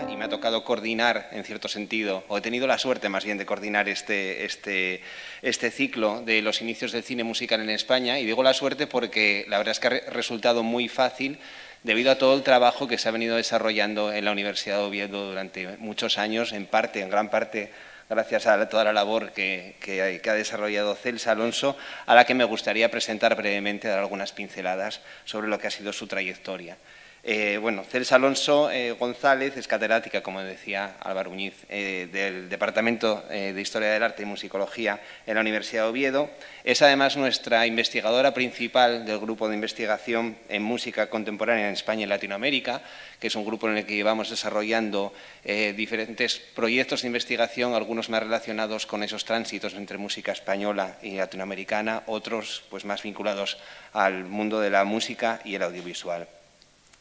Y me ha tocado coordinar, en cierto sentido, o he tenido la suerte más bien de coordinar este ciclo de los inicios del cine musical en España. Y digo la suerte porque la verdad es que ha resultado muy fácil debido a todo el trabajo que se ha venido desarrollando en la Universidad de Oviedo durante muchos años, en gran parte gracias a toda la labor que ha desarrollado Celsa Alonso, a la que me gustaría presentar brevemente, dar algunas pinceladas sobre lo que ha sido su trayectoria. Bueno, Celsa Alonso González es catedrática, como decía Álvaro Muñiz, del Departamento de Historia del Arte y Musicología en la Universidad de Oviedo. Es además nuestra investigadora principal del grupo de investigación en música contemporánea en España y Latinoamérica, que es un grupo en el que llevamos desarrollando diferentes proyectos de investigación, algunos más relacionados con esos tránsitos entre música española y latinoamericana, otros pues más vinculados al mundo de la música y el audiovisual.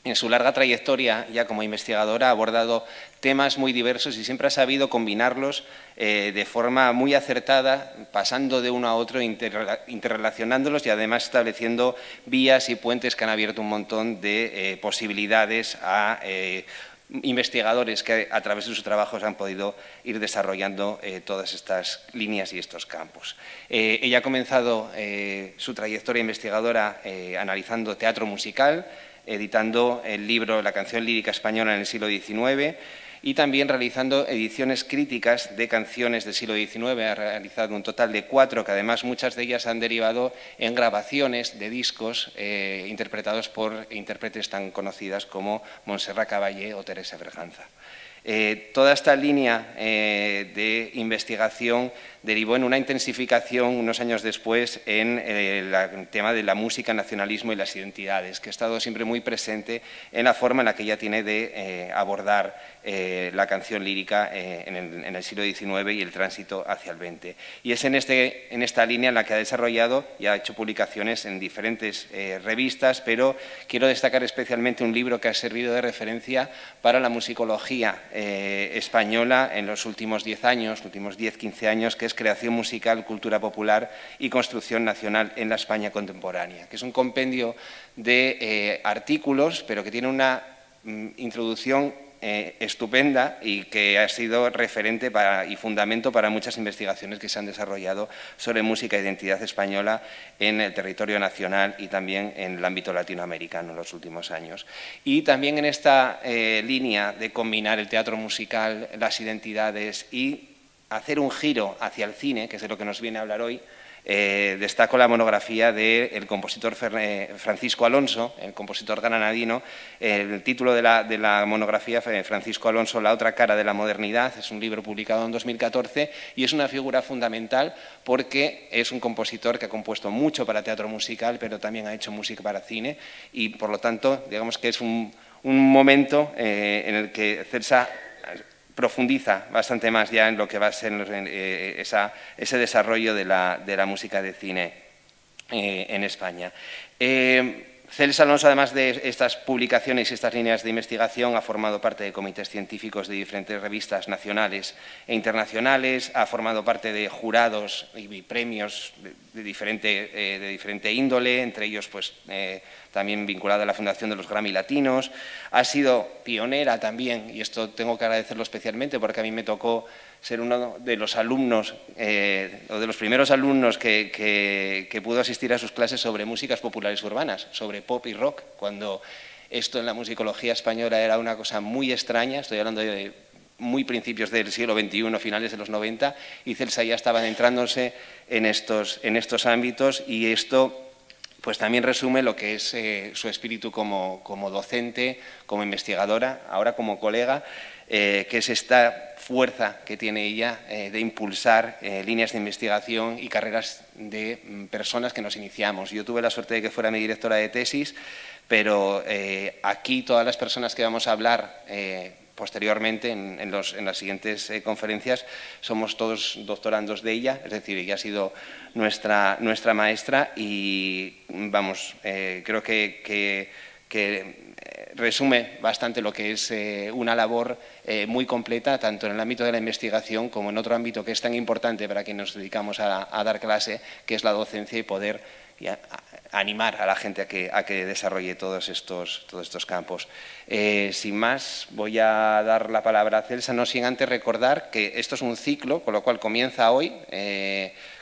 En su larga trayectoria ya como investigadora ha abordado temas muy diversos y siempre ha sabido combinarlos de forma muy acertada, pasando de uno a otro, interrelacionándolos y además estableciendo vías y puentes que han abierto un montón de posibilidades a investigadores que a través de sus trabajos han podido ir desarrollando todas estas líneas y estos campos. Ella ha comenzado su trayectoria investigadora analizando teatro musical, editando el libro La canción lírica española en el siglo XIX y también realizando ediciones críticas de canciones del siglo XIX. Ha realizado un total de 4, que además muchas de ellas han derivado en grabaciones de discos interpretados por intérpretes tan conocidas como Montserrat Caballé o Teresa Berganza. Toda esta línea de investigación derivó en una intensificación unos años después en el tema de la música, nacionalismo y las identidades, que ha estado siempre muy presente en la forma en la que ella tiene de abordar la canción lírica en el siglo XIX y el tránsito hacia el XX. Y es en esta línea en la que ha desarrollado y ha hecho publicaciones en diferentes revistas, pero quiero destacar especialmente un libro que ha servido de referencia para la musicología española en los últimos 10 años, los últimos 10-15 años, que es Creación musical, cultura popular y construcción nacional en la España contemporánea, que es un compendio de artículos, pero que tiene una introducción estupenda y que ha sido referente y fundamento para muchas investigaciones que se han desarrollado sobre música e identidad española en el territorio nacional y también en el ámbito latinoamericano en los últimos años. Y también en esta línea de combinar el teatro musical, las identidades y hacer un giro hacia el cine, que es de lo que nos viene a hablar hoy, destaco la monografía del compositor Francisco Alonso, el compositor granadino. El título de la monografía, Francisco Alonso, La otra cara de la modernidad, es un libro publicado en 2014 y es una figura fundamental porque es un compositor que ha compuesto mucho para teatro musical, pero también ha hecho música para cine y, por lo tanto, digamos que es un momento en el que Celsa profundiza bastante más ya en lo que va a ser ese desarrollo de la música de cine en España. Celsa Alonso, además de estas publicaciones y estas líneas de investigación, ha formado parte de comités científicos de diferentes revistas nacionales e internacionales, ha formado parte de jurados y premios de diferente índole, entre ellos pues, también vinculada a la Fundación de los Grammy Latinos. Ha sido pionera también, y esto tengo que agradecerlo especialmente porque a mí me tocó ser uno de los alumnos, o de los primeros alumnos que pudo asistir a sus clases sobre músicas populares urbanas, sobre pop y rock, cuando esto en la musicología española era una cosa muy extraña. Estoy hablando de muy principios del siglo XXI, finales de los 90, y Celsa ya estaba adentrándose en estos ámbitos, y esto pues también resume lo que es su espíritu como docente, como investigadora, ahora como colega, que es esta fuerza que tiene ella de impulsar líneas de investigación y carreras de personas que nos iniciamos. Yo tuve la suerte de que fuera mi directora de tesis, pero aquí todas las personas que vamos a hablar posteriormente en las siguientes conferencias somos todos doctorandos de ella, es decir, ella ha sido nuestra maestra y vamos, creo que resume bastante lo que es una labor muy completa, tanto en el ámbito de la investigación como en otro ámbito que es tan importante para quienes nos dedicamos a dar clase, que es la docencia y poder animar a la gente a que desarrolle todos estos campos. Sin más, voy a dar la palabra a Celsa, no sin antes recordar que esto es un ciclo, con lo cual comienza hoy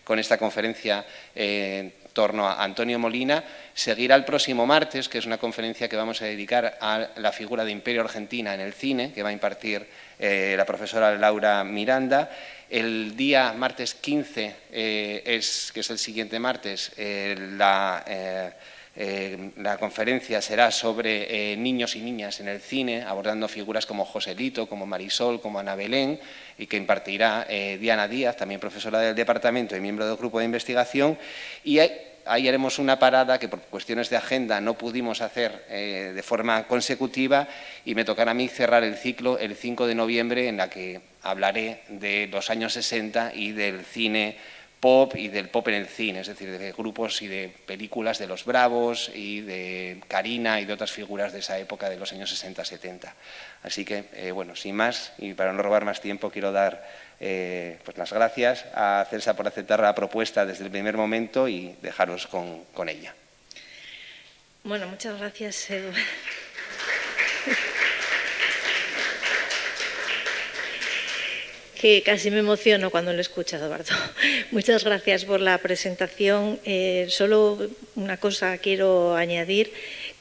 con esta conferencia en torno a Antonio Molina, seguirá el próximo martes, que es una conferencia que vamos a dedicar a la figura de Imperio Argentina en el cine, que va a impartir la profesora Laura Miranda. El día martes 15, que es el siguiente martes, la conferencia será sobre niños y niñas en el cine, abordando figuras como Joselito, como Marisol, como Ana Belén, y que impartirá Diana Díaz, también profesora del departamento y miembro del grupo de investigación. Y ahí haremos una parada que por cuestiones de agenda no pudimos hacer de forma consecutiva y me tocará a mí cerrar el ciclo el 5 de noviembre en la que hablaré de los años 60 y del cine pop y del pop en el cine, es decir, de grupos y de películas de Los Bravos y de Karina y de otras figuras de esa época de los años 60-70. Así que, bueno, sin más y para no robar más tiempo, quiero dar pues las gracias a Celsa por aceptar la propuesta desde el primer momento y dejaros con ella. Bueno, muchas gracias, Edu. Que casi me emociono cuando lo he escuchado, Eduardo. Muchas gracias por la presentación. Solo una cosa quiero añadir,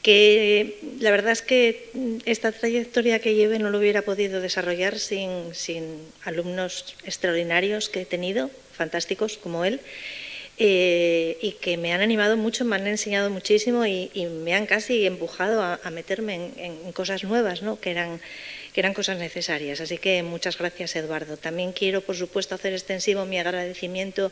que la verdad es que esta trayectoria que lleve no lo hubiera podido desarrollar sin alumnos extraordinarios que he tenido, fantásticos como él, y que me han animado mucho, me han enseñado muchísimo y me han casi empujado a meterme en cosas nuevas, ¿no? que eran cosas necesarias. Así que muchas gracias, Eduardo. También quiero, por supuesto, hacer extensivo mi agradecimiento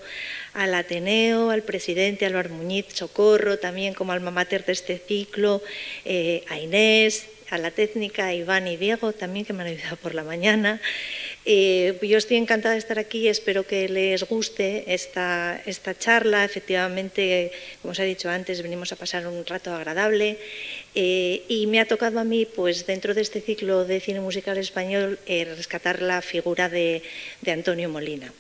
al Ateneo, al presidente Álvaro Muñiz Socorro, también como alma mater de este ciclo, a Inés, a la técnica, a Iván y Diego, también que me han ayudado por la mañana. Yo estoy encantada de estar aquí, espero que les guste esta charla. Efectivamente, como os he dicho antes, venimos a pasar un rato agradable y me ha tocado a mí, pues dentro de este ciclo de cine musical español, rescatar la figura de Antonio Molina.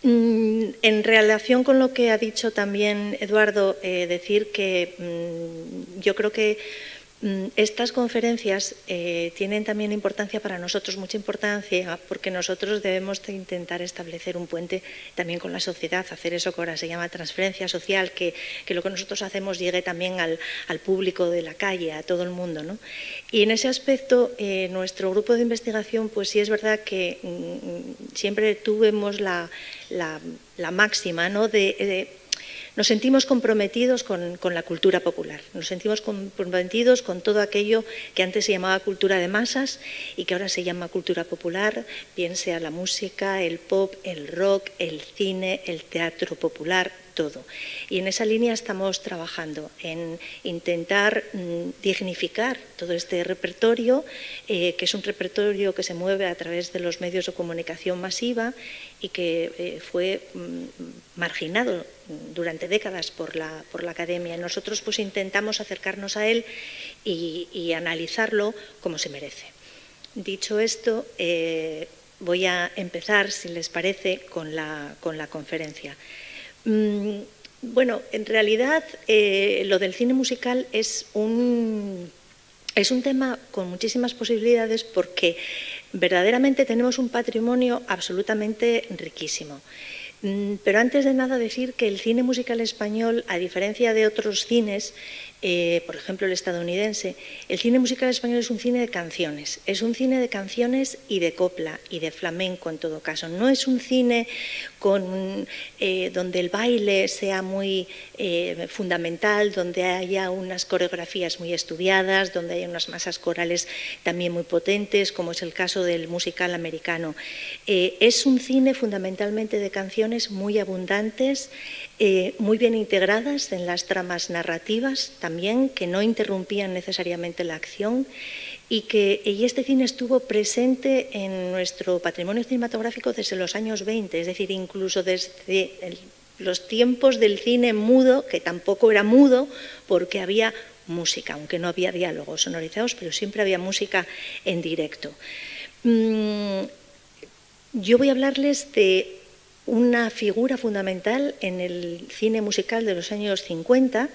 En relación con lo que ha dicho también Eduardo, decir que yo creo que estas conferencias tienen también importancia para nosotros, mucha importancia, porque nosotros debemos de intentar establecer un puente también con la sociedad, hacer eso que ahora se llama transferencia social, que lo que nosotros hacemos llegue también al público de la calle, a todo el mundo, ¿no? Y en ese aspecto, nuestro grupo de investigación, pues sí es verdad que siempre tuvimos la máxima, ¿no? Nos sentimos comprometidos con la cultura popular, nos sentimos comprometidos con todo aquello que antes se llamaba cultura de masas y que ahora se llama cultura popular, bien sea la música, el pop, el rock, el cine, el teatro popular, todo. Y en esa línea estamos trabajando, en intentar dignificar todo este repertorio, que es un repertorio que se mueve a través de los medios de comunicación masiva y que fue marginado durante décadas por la academia. Nosotros pues intentamos acercarnos a él y analizarlo como se merece. Dicho esto, voy a empezar, si les parece, con la conferencia. Bueno, en realidad lo del cine musical es un tema con muchísimas posibilidades porque verdaderamente tenemos un patrimonio absolutamente riquísimo. Pero antes de nada decir que el cine musical español, a diferencia de otros cines, por ejemplo el estadounidense, el cine musical español es un cine de canciones. Es un cine de canciones y de copla y de flamenco en todo caso. No es un cine donde el baile sea muy fundamental, donde haya unas coreografías muy estudiadas, donde haya unas masas corales también muy potentes, como es el caso del musical americano. Es un cine fundamentalmente de canciones muy abundantes, muy bien integradas en las tramas narrativas también, que no interrumpían necesariamente la acción y este cine estuvo presente en nuestro patrimonio cinematográfico desde los años 20, es decir, incluso desde los tiempos del cine mudo, que tampoco era mudo porque había música, aunque no había diálogos sonorizados, pero siempre había música en directo. Yo voy a hablarles de una figura fundamental en el cine musical de los años 50,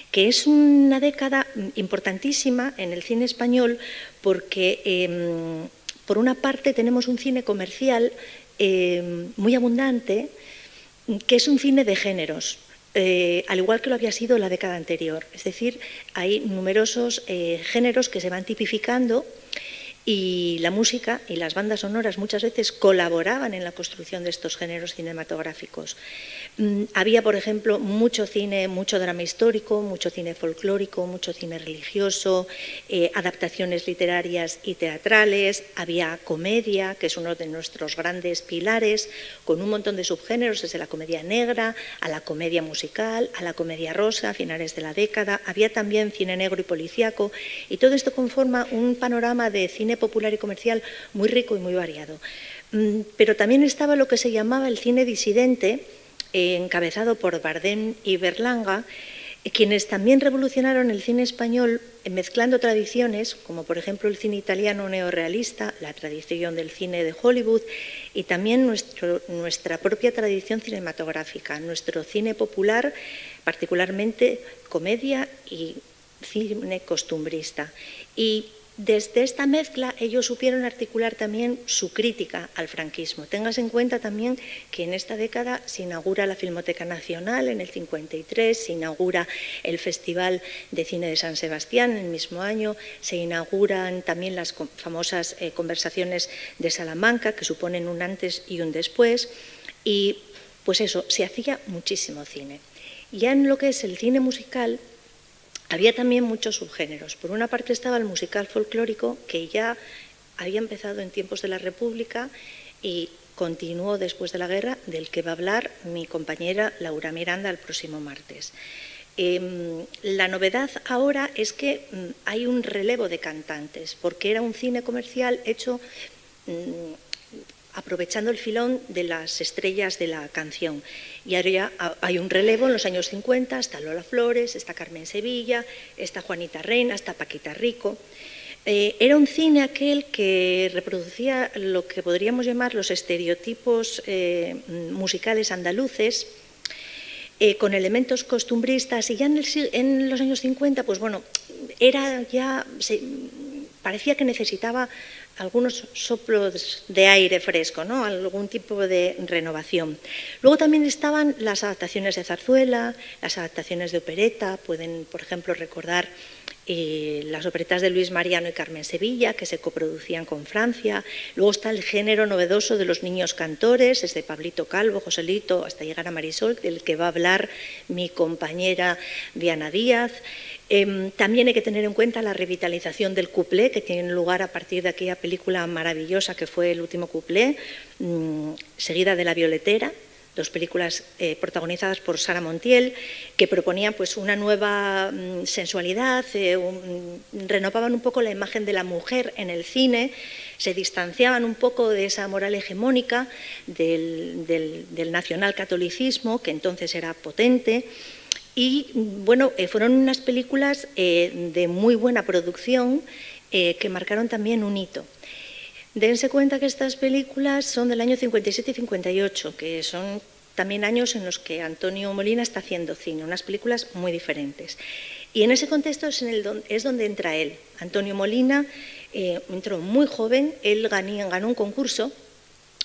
que es una década importantísima en el cine español porque, por una parte, tenemos un cine comercial muy abundante, que es un cine de géneros, al igual que lo había sido la década anterior. Es decir, hay numerosos géneros que se van tipificando y la música y las bandas sonoras muchas veces colaboraban en la construcción de estos géneros cinematográficos. Había, por ejemplo, mucho cine, mucho drama histórico, mucho cine folclórico, mucho cine religioso, adaptaciones literarias y teatrales, había comedia, que es uno de nuestros grandes pilares, con un montón de subgéneros, desde la comedia negra a la comedia musical, a la comedia rosa a finales de la década. Había también cine negro y policíaco, y todo esto conforma un panorama de cine popular y comercial muy rico y muy variado. Pero también estaba lo que se llamaba el cine disidente, encabezado por Bardem y Berlanga, quienes también revolucionaron el cine español mezclando tradiciones, como por ejemplo el cine italiano neorrealista, la tradición del cine de Hollywood y también nuestra propia tradición cinematográfica, nuestro cine popular, particularmente comedia y cine costumbrista. Y desde esta mezcla ellos supieron articular también su crítica al franquismo. Tengas en cuenta también que en esta década se inaugura la Filmoteca Nacional en el 53, se inaugura el Festival de Cine de San Sebastián en el mismo año, se inauguran también las famosas conversaciones de Salamanca, que suponen un antes y un después, y pues eso, se hacía muchísimo cine. Ya en lo que es el cine musical, había también muchos subgéneros. Por una parte estaba el musical folclórico, que ya había empezado en tiempos de la República y continuó después de la guerra, del que va a hablar mi compañera Laura Miranda el próximo martes. La novedad ahora es que hay un relevo de cantantes, porque era un cine comercial hecho aprovechando el filón de las estrellas de la canción. Y ahora ya hay un relevo en los años 50, está Lola Flores, está Carmen Sevilla, está Juanita Reina, está Paquita Rico. Era un cine aquel que reproducía lo que podríamos llamar los estereotipos musicales andaluces, con elementos costumbristas, y ya en los años 50, pues bueno, parecía que necesitaba algunos soplos de aire fresco, ¿no? Algún tipo de renovación. Luego también estaban las adaptaciones de zarzuela, las adaptaciones de opereta. Pueden, por ejemplo, recordar las operetas de Luis Mariano y Carmen Sevilla, que se coproducían con Francia. Luego está el género novedoso de los niños cantores, desde Pablito Calvo, Joselito, hasta llegar a Marisol, del que va a hablar mi compañera Diana Díaz. También hay que tener en cuenta la revitalización del cuplé, que tiene lugar a partir de aquella película maravillosa que fue El último cuplé, seguida de La violetera, dos películas protagonizadas por Sara Montiel, que proponían pues una nueva sensualidad, renovaban un poco la imagen de la mujer en el cine, se distanciaban un poco de esa moral hegemónica del nacionalcatolicismo, que entonces era potente. Y bueno, fueron unas películas de muy buena producción que marcaron también un hito. Dense cuenta que estas películas son del año 57 y 58, que son también años en los que Antonio Molina está haciendo cine, unas películas muy diferentes. Y en ese contexto es donde entra él. Antonio Molina entró muy joven, él ganó un concurso,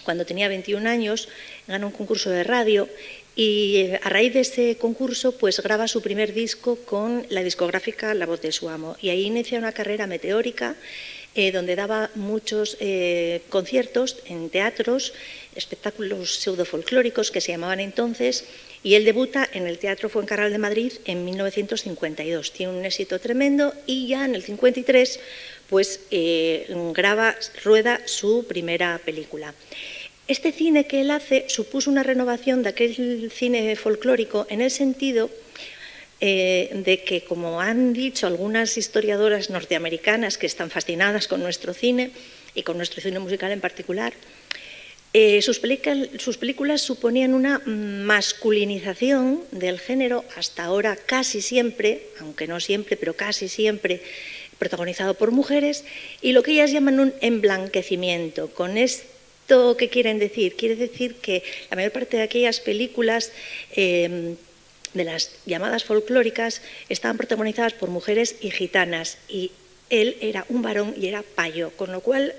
cuando tenía 21 años, ganó un concurso de radio. Y a raíz de ese concurso, pues graba su primer disco con la discográfica La Voz de su Amo. Y ahí inicia una carrera meteórica, donde daba muchos conciertos en teatros, espectáculos pseudofolclóricos que se llamaban entonces, y él debuta en el Teatro Fuencarral de Madrid en 1952. Tiene un éxito tremendo y ya en el 53 pues rueda su primera película. Este cine que él hace supuso una renovación de aquel cine folclórico en el sentido de que, como han dicho algunas historiadoras norteamericanas que están fascinadas con nuestro cine y con nuestro cine musical en particular, sus películas suponían una masculinización del género, hasta ahora casi siempre, aunque no siempre, pero casi siempre, protagonizado por mujeres, y lo que ellas llaman un emblanquecimiento. Con esto, ¿qué quieren decir? Quiere decir que la mayor parte de aquellas películas de las llamadas folclóricas estaban protagonizadas por mujeres y gitanas, y él era un varón y era payo, con lo cual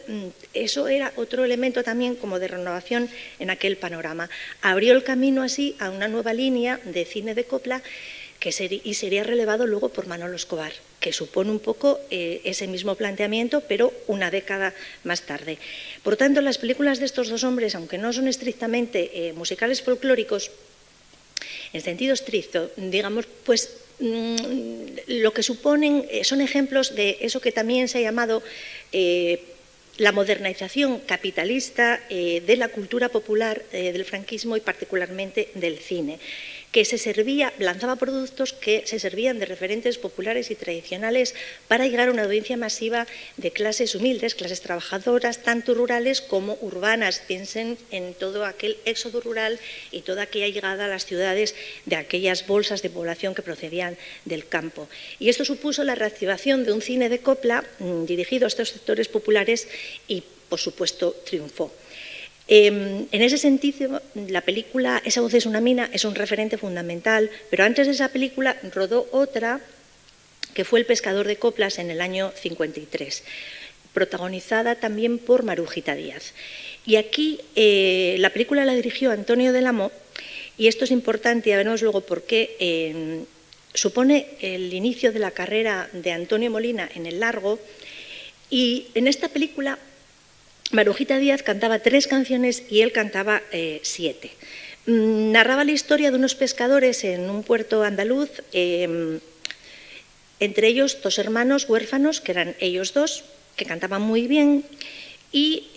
eso era otro elemento también como de renovación en aquel panorama. Abrió el camino así a una nueva línea de cine de copla y sería relevado luego por Manolo Escobar, que supone un poco ese mismo planteamiento, pero una década más tarde. Por tanto, las películas de estos dos hombres, aunque no son estrictamente musicales folclóricos, en sentido estricto, digamos, pues lo que suponen son ejemplos de eso que también se ha llamado la modernización capitalista de la cultura popular del franquismo y particularmente del cine, que lanzaba productos que se servían de referentes populares y tradicionales para llegar a una audiencia masiva de clases humildes, clases trabajadoras, tanto rurales como urbanas. Piensen en todo aquel éxodo rural y toda aquella llegada a las ciudades de aquellas bolsas de población que procedían del campo. Y esto supuso la reactivación de un cine de copla dirigido a estos sectores populares y, por supuesto, triunfó. En ese sentido, la película Esa voz es una mina es un referente fundamental, pero antes de esa película rodó otra que fue El pescador de coplas en el año 53, protagonizada también por Marujita Díaz. Y aquí la película la dirigió Antonio del Amo, y esto es importante, y ya veremos luego por qué, supone el inicio de la carrera de Antonio Molina en el largo, y en esta película Marujita Díaz cantaba 3 canciones y él cantaba 7. Narraba la historia de unos pescadores en un puerto andaluz, entre ellos 2 hermanos huérfanos, que eran ellos 2, que cantaban muy bien, y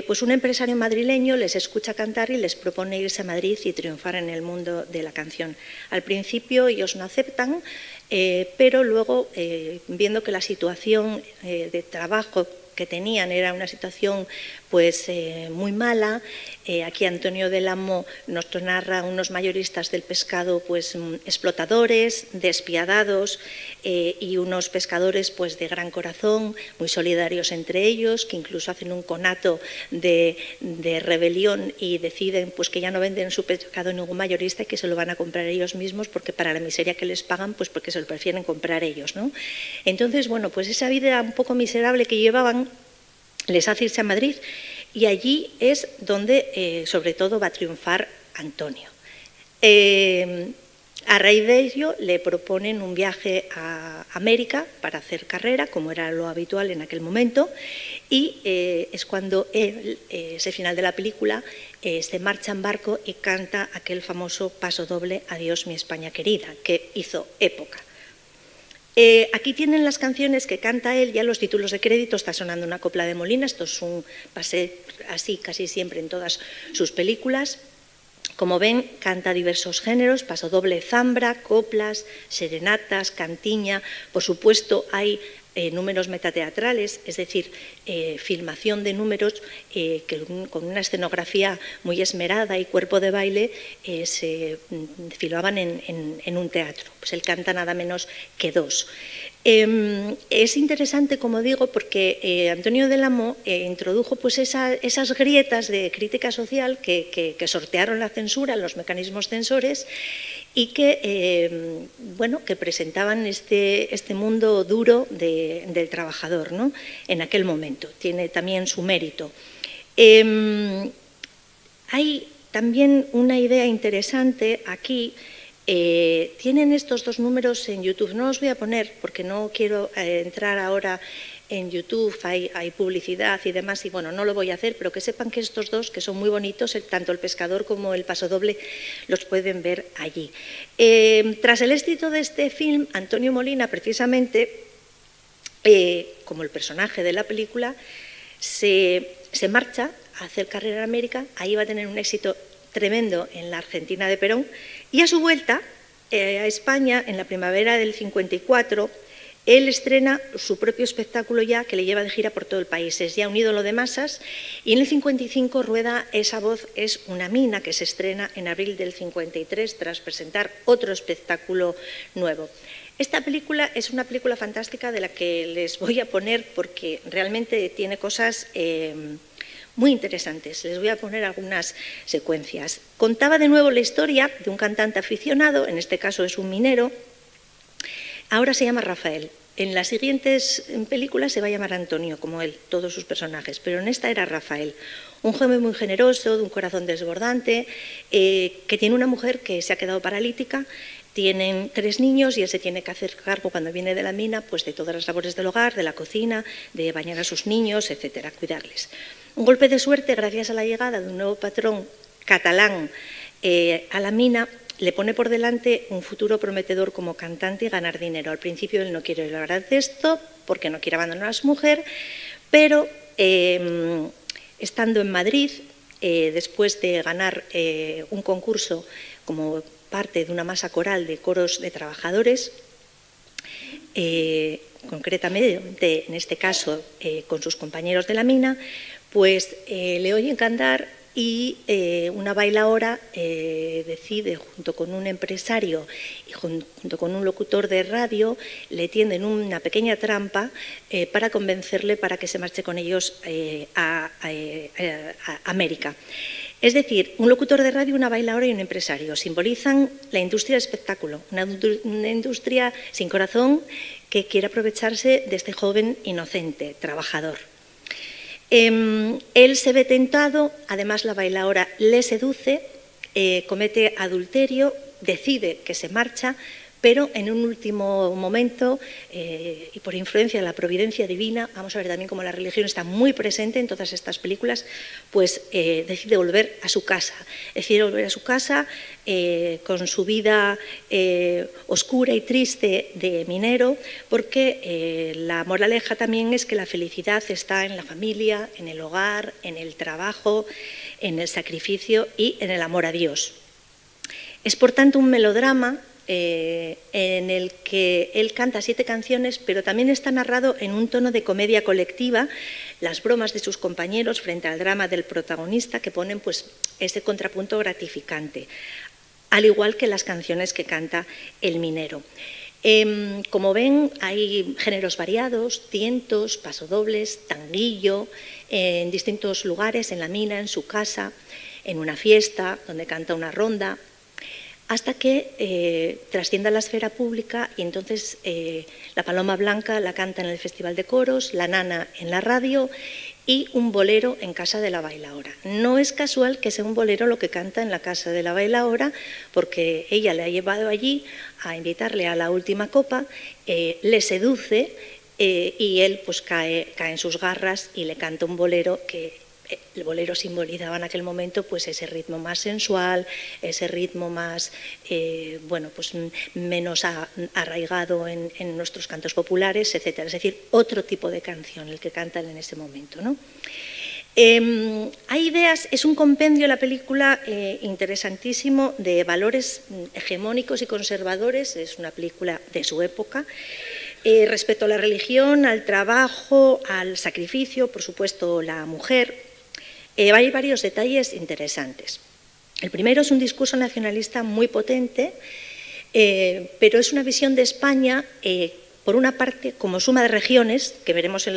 pues un empresario madrileño les escucha cantar y les propone irse a Madrid y triunfar en el mundo de la canción. Al principio ellos no aceptan, pero luego, viendo que la situación de trabajo que tenían era una situación pues muy mala. Aquí Antonio del Amo nos narra unos mayoristas del pescado pues explotadores, despiadados, y unos pescadores pues de gran corazón, muy solidarios entre ellos, que incluso hacen un conato de rebelión y deciden pues que ya no venden su pescado a ningún mayorista y que se lo van a comprar ellos mismos, porque para la miseria que les pagan, pues porque se lo prefieren comprar ellos, ¿no? Entonces, bueno, pues esa vida un poco miserable que llevaban les hace irse a Madrid, y allí es donde sobre todo va a triunfar Antonio. A raíz de ello le proponen un viaje a América para hacer carrera, como era lo habitual en aquel momento, y es cuando él, ese final de la película, se marcha en barco y canta aquel famoso pasodoble Adiós mi España querida, que hizo época. Aquí tienen las canciones que canta él, ya los títulos de crédito, está sonando una copla de Molina, esto es un pase así casi siempre en todas sus películas. Como ven, canta diversos géneros, pasodoble, zambra, coplas, serenatas, cantiña, por supuesto hay números metateatrales, es decir, filmación de números que con una escenografía muy esmerada y cuerpo de baile se filmaban en un teatro. Pues él canta nada menos que 2. Es interesante, como digo, porque Antonio del Amo introdujo pues esas grietas de crítica social que sortearon la censura, los mecanismos censores, y que, bueno, que presentaban este mundo duro del trabajador, ¿no? En aquel momento. Tiene también su mérito. Hay también una idea interesante aquí. Tienen estos 2 números en YouTube. No los voy a poner porque no quiero entrar ahora en YouTube, hay publicidad y demás, y bueno, no lo voy a hacer, pero que sepan que estos 2, que son muy bonitos, tanto El pescador como El pasodoble, los pueden ver allí. Tras el éxito de este film, Antonio Molina, precisamente, como el personaje de la película, se marcha a hacer carrera en América, ahí va a tener un éxito tremendo en la Argentina de Perón, y a su vuelta a España, en la primavera del 54, él estrena su propio espectáculo ya, que le lleva de gira por todo el país. Es ya un ídolo de masas, y en el 55 rueda Esa voz es una mina, que se estrena en abril del 53 tras presentar otro espectáculo nuevo. Esta película es una película fantástica de la que les voy a poner, porque realmente tiene cosas muy interesantes. Les voy a poner algunas secuencias. Contaba de nuevo la historia de un cantante aficionado, en este caso es un minero. Ahora se llama Rafael. En las siguientes películas se va a llamar Antonio, como él, todos sus personajes, pero en esta era Rafael, un joven muy generoso, de un corazón desbordante, que tiene una mujer que se ha quedado paralítica. Tienen 3 niños y él se tiene que hacer cargo, cuando viene de la mina, pues de todas las labores del hogar, de la cocina, de bañar a sus niños, etcétera, cuidarles. Un golpe de suerte, gracias a la llegada de un nuevo patrón catalán a la mina, le pone por delante un futuro prometedor como cantante y ganar dinero. Al principio él no quiere lograr esto porque no quiere abandonar a su mujer, pero estando en Madrid, después de ganar un concurso como parte de una masa coral de coros de trabajadores, concretamente en este caso con sus compañeros de la mina, pues le oyen cantar y una bailaora decide, junto con un empresario y junto con un locutor de radio, le tienden una pequeña trampa para convencerle para que se marche con ellos a América. Es decir, un locutor de radio, una bailaora y un empresario simbolizan la industria del espectáculo, una industria sin corazón que quiere aprovecharse de este joven inocente, trabajador. Él se ve tentado, además la bailaora le seduce, comete adulterio, decide que se marcha, pero en un último momento, y por influencia de la providencia divina, vamos a ver también cómo la religión está muy presente en todas estas películas, pues decide volver a su casa. Decide volver a su casa con su vida oscura y triste de minero, porque la moraleja también es que la felicidad está en la familia, en el hogar, en el trabajo, en el sacrificio y en el amor a Dios. Es por tanto un melodrama en el que él canta 7 canciones, pero también está narrado en un tono de comedia colectiva, las bromas de sus compañeros frente al drama del protagonista, que ponen pues ese contrapunto gratificante, al igual que las canciones que canta el minero. Como ven, hay géneros variados, tientos, pasodobles, tanguillo, en distintos lugares, en la mina, en su casa, en una fiesta donde canta una ronda, hasta que trasciende a la esfera pública y entonces la Paloma Blanca la canta en el Festival de Coros, la Nana en la radio y un bolero en casa de la bailaora. No es casual que sea un bolero lo que canta en la casa de la bailaora, porque ella le ha llevado allí a invitarle a la última copa, le seduce y él pues cae en sus garras y le canta un bolero que... El bolero simbolizaba en aquel momento pues ese ritmo más sensual, ese ritmo más bueno, pues menos arraigado en nuestros cantos populares, etcétera. Es decir, otro tipo de canción el que cantan en ese momento, ¿no? Hay ideas, es un compendio la película interesantísimo de valores hegemónicos y conservadores, es una película de su época. Respecto a la religión, al trabajo, al sacrificio, por supuesto la mujer. Hay varios detalles interesantes. El primero es un discurso nacionalista muy potente, pero es una visión de España, por una parte, como suma de regiones, que veremos en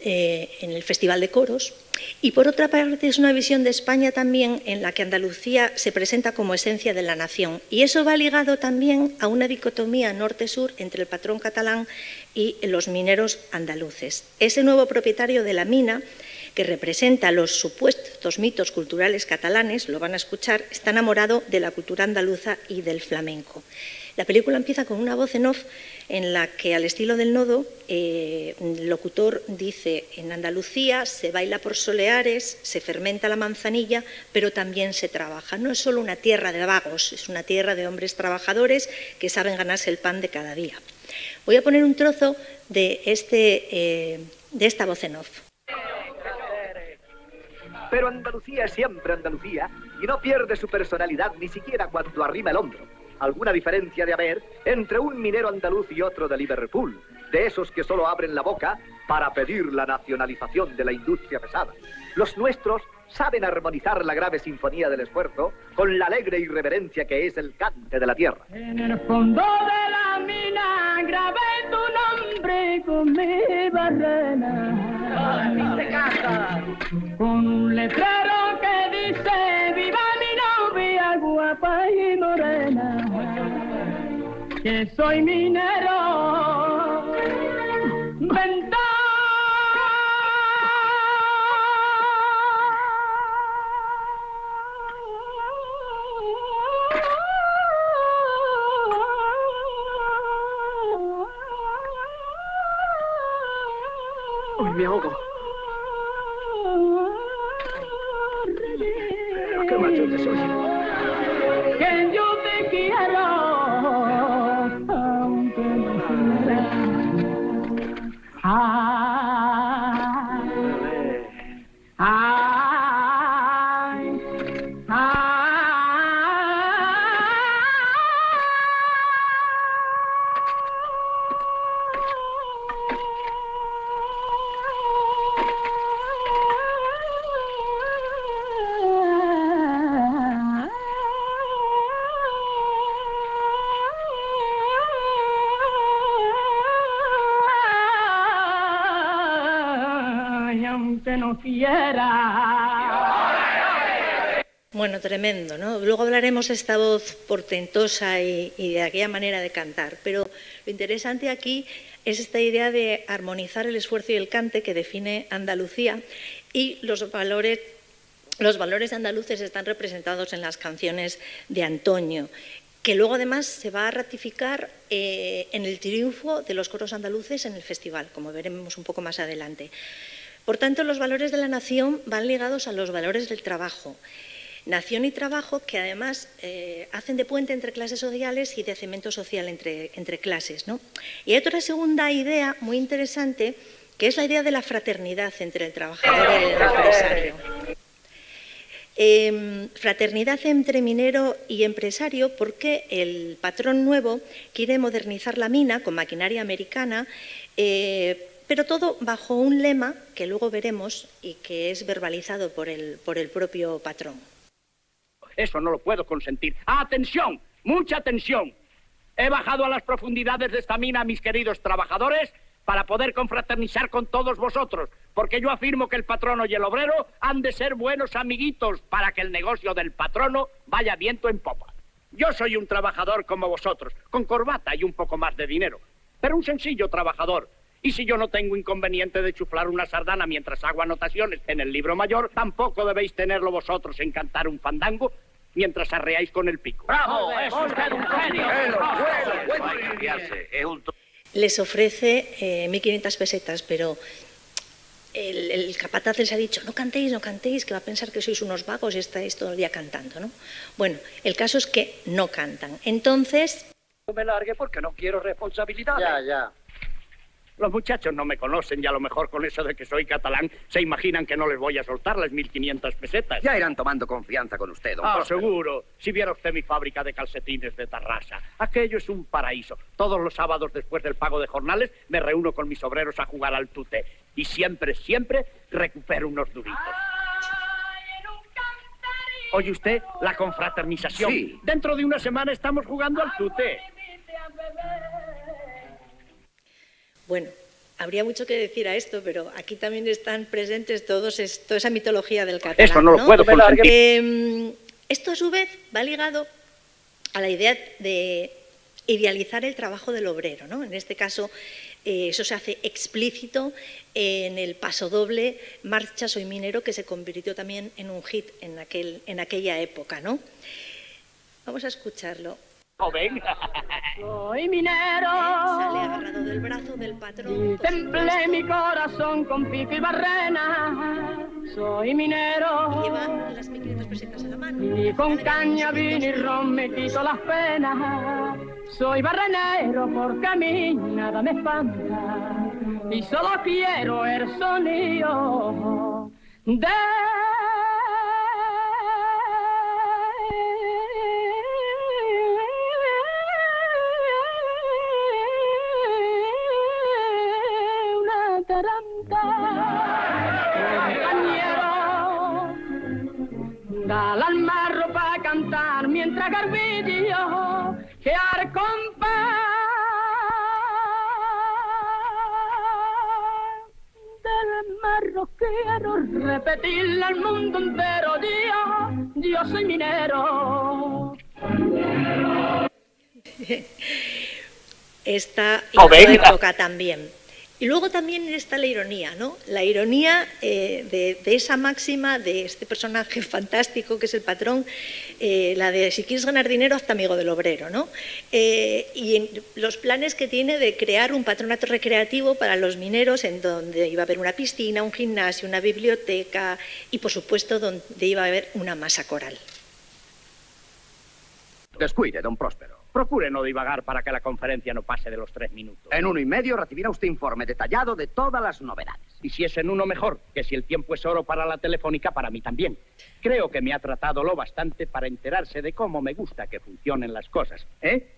el Festival de Coros, y por otra parte es una visión de España también en la que Andalucía se presenta como esencia de la nación. Y eso va ligado también a una dicotomía norte-sur entre el patrón catalán y los mineros andaluces. Ese nuevo propietario de la mina, que representa los supuestos mitos culturales catalanes, lo van a escuchar, está enamorado de la cultura andaluza y del flamenco. La película empieza con una voz en off en la que, al estilo del Nodo, el locutor dice: en Andalucía se baila por soleares, se fermenta la manzanilla, pero también se trabaja. No es solo una tierra de vagos, es una tierra de hombres trabajadores que saben ganarse el pan de cada día. Voy a poner un trozo de esta voz en off. Pero Andalucía es siempre Andalucía y no pierde su personalidad ni siquiera cuando arrima el hombro. Alguna diferencia de haber entre un minero andaluz y otro de Liverpool, de esos que solo abren la boca para pedir la nacionalización de la industria pesada. Los nuestros saben armonizar la grave sinfonía del esfuerzo con la alegre irreverencia que es el cante de la tierra. En el fondo de la mina grabé tu nombre con mi barrena. Con un letrero que dice viva mi novia guapa y morena, que soy minero. Ventana. Uy, me ahogo. Pero qué macho que soy. Que yo te quiero, aunque no quieras. Aunque no quiera. Bueno, tremendo, ¿no? Luego hablaremos de esta voz portentosa y de aquella manera de cantar, pero lo interesante aquí es esta idea de armonizar el esfuerzo y el cante que define Andalucía, y los valores andaluces están representados en las canciones de Antonio, que luego además se va a ratificar en el triunfo de los coros andaluces en el festival, como veremos un poco más adelante. Por tanto, los valores de la nación van ligados a los valores del trabajo. Nación y trabajo que además hacen de puente entre clases sociales y de cemento social entre clases, ¿no? Y hay otra segunda idea muy interesante, que es la idea de la fraternidad entre el trabajador y el empresario. Fraternidad entre minero y empresario, porque el patrón nuevo quiere modernizar la mina con maquinaria americana, pero todo bajo un lema que luego veremos y que es verbalizado por el propio patrón. Eso no lo puedo consentir. ¡Atención! ¡Mucha atención! He bajado a las profundidades de esta mina, mis queridos trabajadores, para poder confraternizar con todos vosotros, porque yo afirmo que el patrono y el obrero han de ser buenos amiguitos para que el negocio del patrono vaya viento en popa. Yo soy un trabajador como vosotros, con corbata y un poco más de dinero, pero un sencillo trabajador. Y si yo no tengo inconveniente de chuflar una sardana mientras hago anotaciones en el libro mayor, tampoco debéis tenerlo vosotros en cantar un fandango mientras arreáis con el pico. ¡Bravo! ¡Es usted un genio! Les ofrece 1.500 pesetas, pero el capataz les ha dicho, no cantéis, que va a pensar que sois unos vagos y estáis todo el día cantando, ¿no? Bueno, el caso es que no cantan. Entonces... No me largue porque no quiero responsabilidades. Ya. Los muchachos no me conocen y a lo mejor con eso de que soy catalán se imaginan que no les voy a soltar las 1.500 pesetas. Ya irán tomando confianza con usted, don Próspero. Seguro. Si viera usted mi fábrica de calcetines de Tarrasa, aquello es un paraíso. Todos los sábados después del pago de jornales me reúno con mis obreros a jugar al tute. Y siempre recupero unos duritos. ¿Oye usted? La confraternización. Sí. Dentro de una semana estamos jugando al tute. Bueno, habría mucho que decir a esto, pero aquí también están presentes toda esa mitología del catalán. Eso no lo puedo consentir. Esto a su vez va ligado a la idea de idealizar el trabajo del obrero, ¿no? En este caso, eso se hace explícito en el pasodoble Marcha soy minero, que se convirtió también en un hit en aquella época, ¿no? Vamos a escucharlo. Joven. Soy minero. Sale agarrado del brazo del patrón. Templé mi corazón con pico y barrena. Soy minero. Lleva las 1.500 pesetas en la mano. Y con caña, vino y ron me quito las penas. Soy barrenero porque a mí nada me espanta. Y solo quiero el sonido de compañero, dale al marro para cantar mientras Garbillo que al compás del marro quiero repetirle al mundo entero, yo soy minero. Esta época también. Y luego también está la ironía, ¿no? La ironía de esa máxima de este personaje fantástico que es el patrón, la de si quieres ganar dinero, hazte amigo del obrero, ¿no? Y en los planes que tiene de crear un patronato recreativo para los mineros en donde iba a haber una piscina, un gimnasio, una biblioteca y, por supuesto, donde iba a haber una masa coral. Descuide, don Próspero. Procure no divagar para que la conferencia no pase de los 3 minutos. En 1 y medio recibirá usted informe detallado de todas las novedades. Y si es en 1 mejor, que si el tiempo es oro para la telefónica, para mí también. Creo que me ha tratado lo bastante para enterarse de cómo me gusta que funcionen las cosas.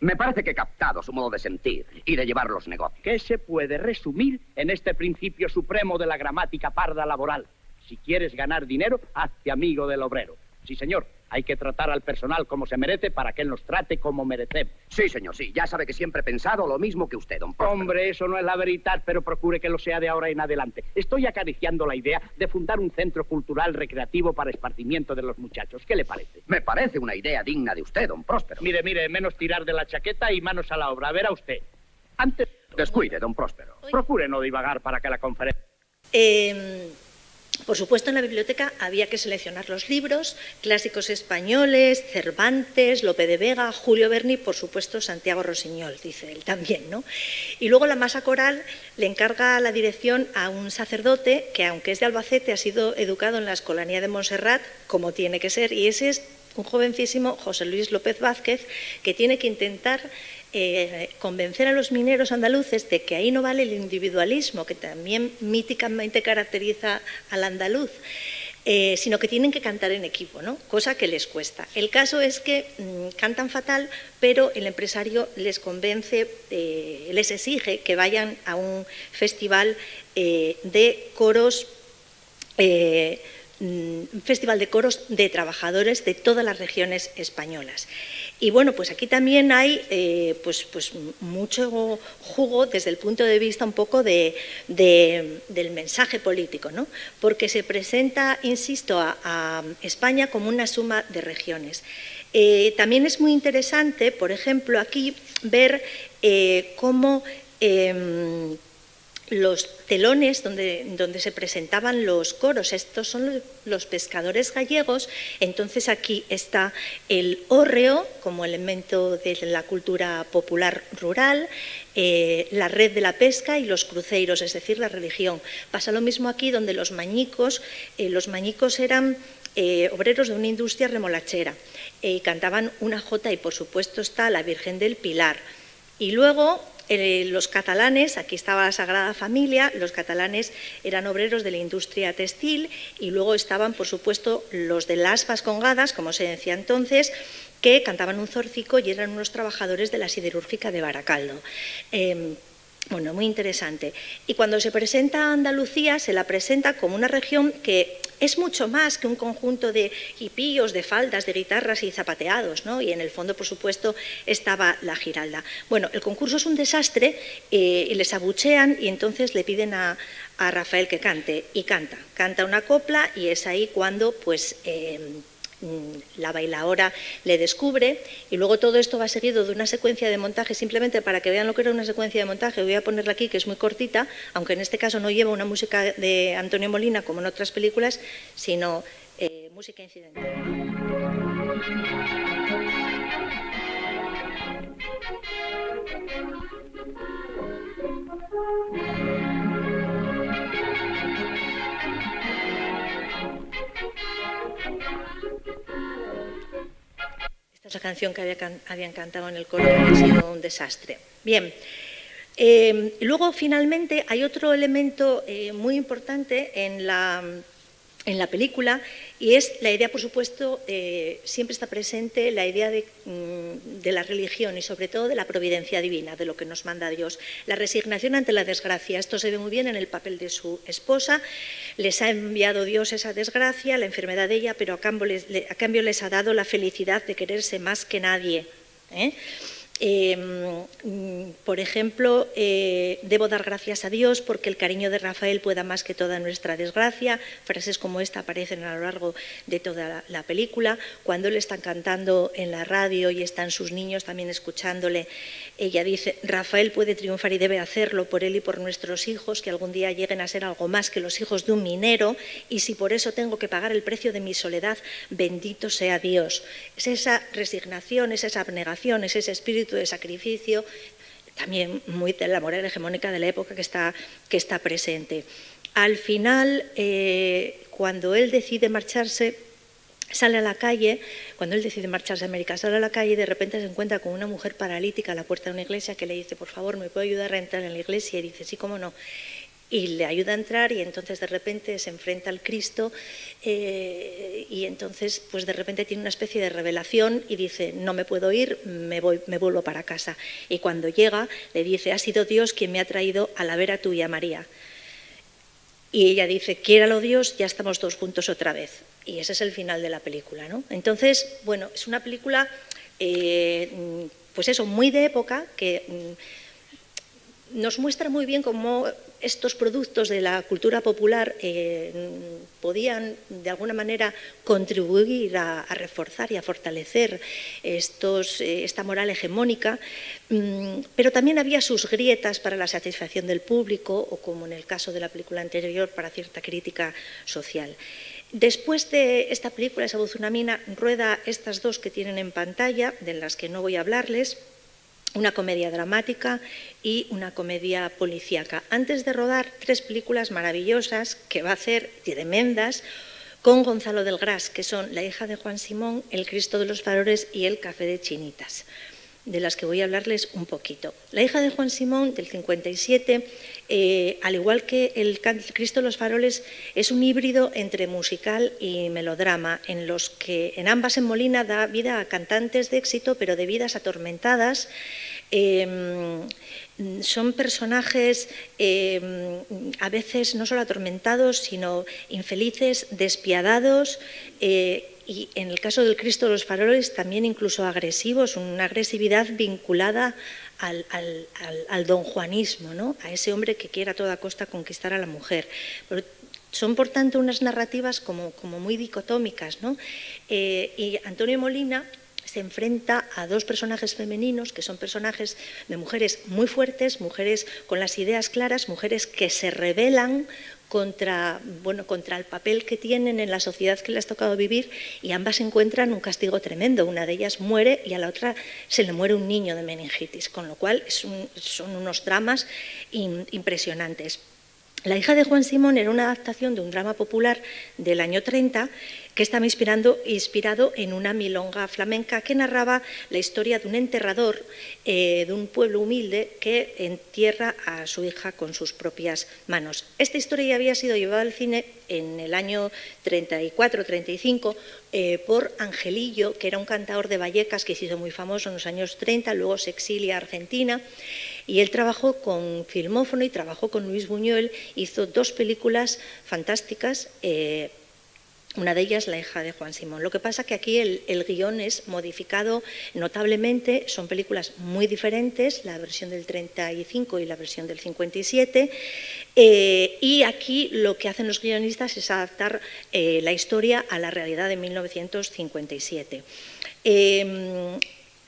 Me parece que he captado su modo de sentir y de llevar los negocios. ¿Qué se puede resumir en este principio supremo de la gramática parda laboral? Si quieres ganar dinero, hazte amigo del obrero. Sí, señor, hay que tratar al personal como se merece para que él nos trate como merecemos. Sí, señor, sí. Ya sabe que siempre he pensado lo mismo que usted, don Próspero. Hombre, eso no es la verdad, pero procure que lo sea de ahora en adelante. Estoy acariciando la idea de fundar un centro cultural recreativo para esparcimiento de los muchachos. ¿Qué le parece? Me parece una idea digna de usted, don Próspero. Mire, menos tirar de la chaqueta y manos a la obra. A ver a usted. Antes... Descuide, don Próspero. Procure no divagar para que la conferencia... Por supuesto, en la biblioteca había que seleccionar los libros, clásicos españoles, Cervantes, Lope de Vega, Julio Verne, por supuesto, Santiago Rosiñol, dice él también, ¿no? Y luego la masa coral le encarga la dirección a un sacerdote que, aunque es de Albacete, ha sido educado en la Escolanía de Montserrat, como tiene que ser, y ese es un jovencísimo José Luis López Vázquez, que tiene que intentar convencer a los mineros andaluces de que ahí no vale el individualismo, que también míticamente caracteriza al andaluz, sino que tienen que cantar en equipo, ¿no? Cosa que les cuesta. El caso es que cantan fatal, pero el empresario les convence, les exige que vayan a un festival de coros, de trabajadores de todas las regiones españolas. Y bueno, pues aquí también hay pues mucho jugo desde el punto de vista un poco del mensaje político, ¿no? Porque se presenta, insisto, a España como una suma de regiones. También es muy interesante, por ejemplo, aquí ver cómo los telones donde se presentaban los coros, estos son los pescadores gallegos, entonces aquí está el hórreo como elemento de la cultura popular rural, la red de la pesca y los cruceiros, es decir, la religión. Pasa lo mismo aquí donde los mañicos eran obreros de una industria remolachera y cantaban una jota y por supuesto está la Virgen del Pilar. Y luego los catalanes, aquí estaba la Sagrada Familia, los catalanes eran obreros de la industria textil y luego estaban, por supuesto, los de las vascongadas, como se decía entonces, que cantaban un zorcico y eran unos trabajadores de la siderúrgica de Baracaldo. Bueno, muy interesante. Y cuando se presenta a Andalucía, se la presenta como una región que es mucho más que un conjunto de hipíos, de faldas, de guitarras y zapateados, ¿no? Y en el fondo, por supuesto, estaba la Giralda. Bueno, el concurso es un desastre y les abuchean y entonces le piden a Rafael que cante y canta una copla y es ahí cuando pues la bailaora le descubre y luego todo esto va seguido de una secuencia de montaje, simplemente para que vean lo que era una secuencia de montaje, voy a ponerla aquí que es muy cortita, aunque en este caso no lleva una música de Antonio Molina como en otras películas, sino música incidental. Esta es la canción que habían cantado en el coro, que ha sido un desastre. Bien, luego finalmente hay otro elemento muy importante en la en la película, y es la idea, por supuesto, siempre está presente la idea de la religión y sobre todo de la providencia divina, de lo que nos manda Dios. La resignación ante la desgracia, esto se ve muy bien en el papel de su esposa, les ha enviado Dios esa desgracia, la enfermedad de ella, pero a cambio les ha dado la felicidad de quererse más que nadie. Por ejemplo, debo dar gracias a Dios porque el cariño de Rafael pueda más que toda nuestra desgracia. Frases como esta aparecen a lo largo de toda la película. Cuando él está cantando en la radio y están sus niños también escuchándole, ella dice: Rafael puede triunfar y debe hacerlo por él y por nuestros hijos, que algún día lleguen a ser algo más que los hijos de un minero, y si por eso tengo que pagar el precio de mi soledad, bendito sea Dios. Es esa resignación, es esa abnegación, es ese espíritu de sacrificio, también muy de la moral hegemónica de la época que está presente. Al final, cuando él decide marcharse, sale a la calle, cuando él decide marcharse a América, sale a la calle y de repente se encuentra con una mujer paralítica a la puerta de una iglesia que le dice: por favor, ¿me puede ayudar a entrar en la iglesia? Y dice: sí, cómo no. Y le ayuda a entrar, y entonces de repente se enfrenta al Cristo, y entonces pues de repente tiene una especie de revelación y dice: no me puedo ir, me vuelvo para casa. Y cuando llega le dice: ha sido Dios quien me ha traído a la vera tuya, María. Y ella dice: quiéralo Dios, ya estamos todos juntos otra vez. Y ese es el final de la película, ¿no? Entonces, bueno, es una película pues eso, muy de época, que nos muestra muy bien cómo estos productos de la cultura popular podían de alguna manera contribuir a reforzar y a fortalecer esta moral hegemónica, pero también había sus grietas para la satisfacción del público, o como en el caso de la película anterior, para cierta crítica social. Después de esta película, Sabuzunamina rueda estas dos que tienen en pantalla, de las que no voy a hablarles, una comedia dramática y una comedia policíaca, antes de rodar 3 películas maravillosas que va a hacer, tremendas, con Gonzalo del Gras, que son La hija de Juan Simón, El Cristo de los Faroles y El café de Chinitas, de las que voy a hablarles un poquito. La hija de Juan Simón, del 57, al igual que El Cristo de los Faroles, es un híbrido entre musical y melodrama, en los que en ambas en Molina da vida a cantantes de éxito, pero de vidas atormentadas. Son personajes a veces no solo atormentados, sino infelices, despiadados, y en el caso del Cristo de los Faroles también incluso agresivos, una agresividad vinculada al donjuanismo, ¿no? A ese hombre que quiere a toda costa conquistar a la mujer. Pero son, por tanto, unas narrativas como muy dicotómicas, ¿no? Y Antonio Molina se enfrenta a 2 personajes femeninos que son personajes de mujeres muy fuertes, mujeres con las ideas claras, mujeres que se rebelan contra el papel que tienen en la sociedad que les ha tocado vivir, y ambas encuentran un castigo tremendo. Una de ellas muere y a la otra se le muere un niño de meningitis, con lo cual son unos dramas impresionantes. La hija de Juan Simón era una adaptación de un drama popular del año 30 que estaba inspirado en una milonga flamenca que narraba la historia de un enterrador de un pueblo humilde que entierra a su hija con sus propias manos. Esta historia ya había sido llevada al cine en el año 34-35 por Angelillo, que era un cantador de Vallecas que se hizo muy famoso en los años 30, luego se exilia a Argentina. Y él trabajó con Filmófono y trabajó con Luis Buñuel, hizo 2 películas fantásticas, una de ellas La hija de Juan Simón. Lo que pasa que aquí el guión es modificado notablemente, son películas muy diferentes, la versión del 35 y la versión del 57, y aquí lo que hacen los guionistas es adaptar la historia a la realidad de 1957.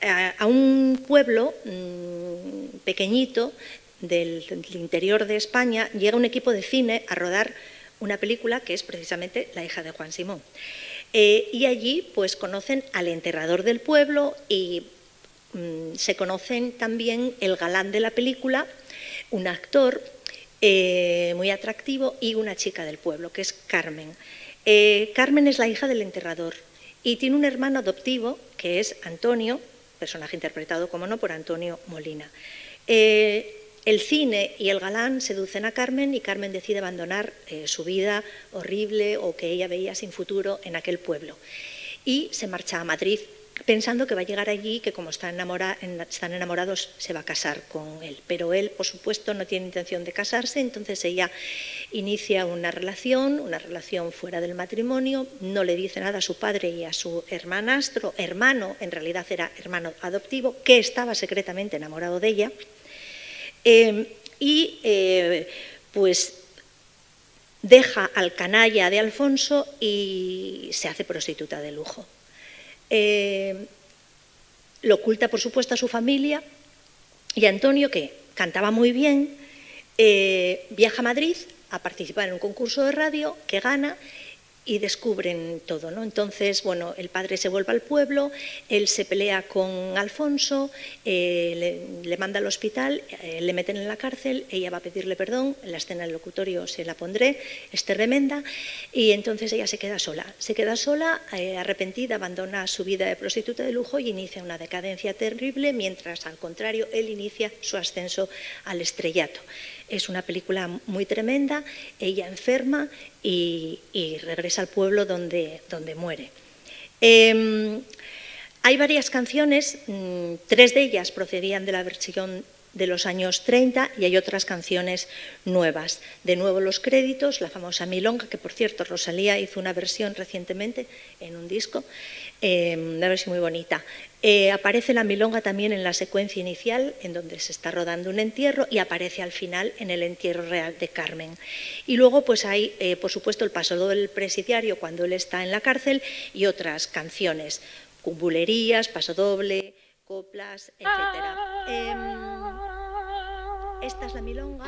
A un pueblo pequeñito del interior de España llega un equipo de cine a rodar una película que es precisamente La hija de Juan Simón. Y allí pues conocen al enterrador del pueblo y se conocen también el galán de la película, un actor muy atractivo, y una chica del pueblo, que es Carmen. Carmen es la hija del enterrador y tiene un hermano adoptivo que es Antonio, personaje interpretado, como no, por Antonio Molina. El El cine y el galán seducen a Carmen y Carmen decide abandonar su vida horrible o que ella veía sin futuro en aquel pueblo. Y se marcha a Madrid pensando que va a llegar allí, que como están enamorados se va a casar con él. Pero él, por supuesto, no tiene intención de casarse, entonces ella inicia una relación fuera del matrimonio, no le dice nada a su padre y a su hermanastro, hermano, en realidad era hermano adoptivo, que estaba secretamente enamorado de ella, pues deja al canalla de Alfonso y se hace prostituta de lujo. Lo oculta, por supuesto, a su familia, y Antonio, que cantaba muy bien, viaja a Madrid a participar en un concurso de radio que gana y descubren todo, ¿no? Entonces, bueno, el padre se vuelve al pueblo, él se pelea con Alfonso, le manda al hospital, le meten en la cárcel, ella va a pedirle perdón, en la escena del locutorio se la pondré, es tremenda, y entonces ella se queda sola, arrepentida, abandona su vida de prostituta de lujo y inicia una decadencia terrible, mientras, al contrario, él inicia su ascenso al estrellato. Es una película muy tremenda, ella enferma y regresa al pueblo donde muere. Hay varias canciones, 3 de ellas procedían de la versión de los años 30 y hay otras canciones nuevas. De nuevo los créditos, la famosa milonga, que por cierto Rosalía hizo una versión recientemente en un disco, una versión muy bonita. Aparece la milonga también en la secuencia inicial, en donde se está rodando un entierro, y aparece al final en el entierro real de Carmen. Y luego pues hay, por supuesto, el pasodoble del presidiario cuando él está en la cárcel y otras canciones, bulerías, pasodoble, coplas, etc. Esta es la milonga.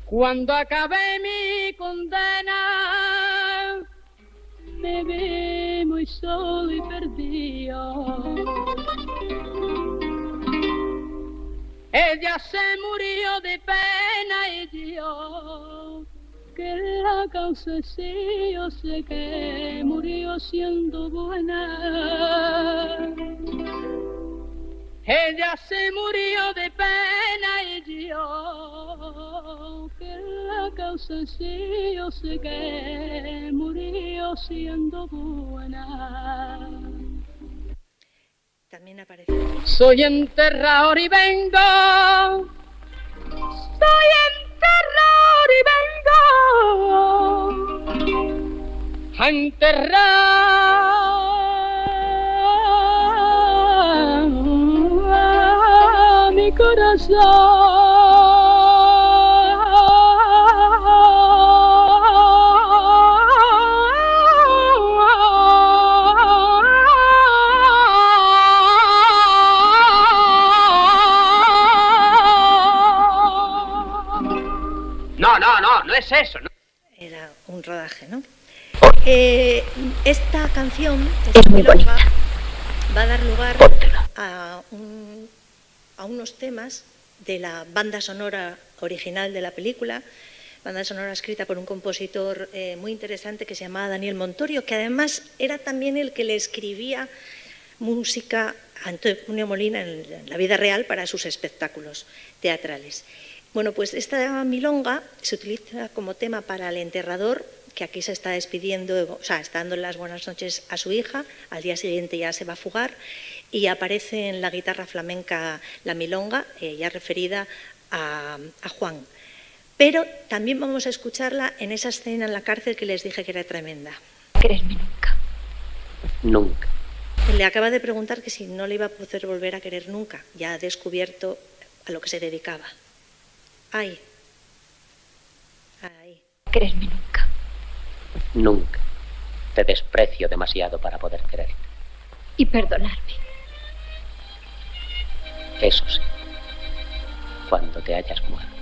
Cuando acabé mi condena, me vi muy solo y perdido. Ella se murió de pena y yo, que la causa sí, yo sé que murió siendo buena. Ella se murió de pena y yo, que la causa sí, yo sé que murió siendo buena. También aparece. Soy enterrador y vengo. Soy enterrador y vengo a enterrar mi corazón. No es eso, ¿no? Era un rodaje, ¿no? Esta canción es muy bonita. Va a dar lugar a unos temas de la banda sonora original de la película, banda sonora escrita por un compositor muy interesante que se llamaba Daniel Montorio, que además era también el que le escribía música a Antonio Molina en la vida real para sus espectáculos teatrales. Bueno, pues esta milonga se utiliza como tema para el enterrador, que aquí se está despidiendo, o sea, está dando las buenas noches a su hija, al día siguiente ya se va a fugar, y aparece en la guitarra flamenca la milonga, ya referida a Juan. Pero también vamos a escucharla en esa escena en la cárcel que les dije que era tremenda. Quererme nunca. Nunca. Le acaba de preguntar que si no le iba a poder volver a querer nunca, ya ha descubierto a lo que se dedicaba. Ay. Ay. Quererme nunca. Nunca. Te desprecio demasiado para poder quererte. Y perdonarme. Eso sí. Cuando te hayas muerto.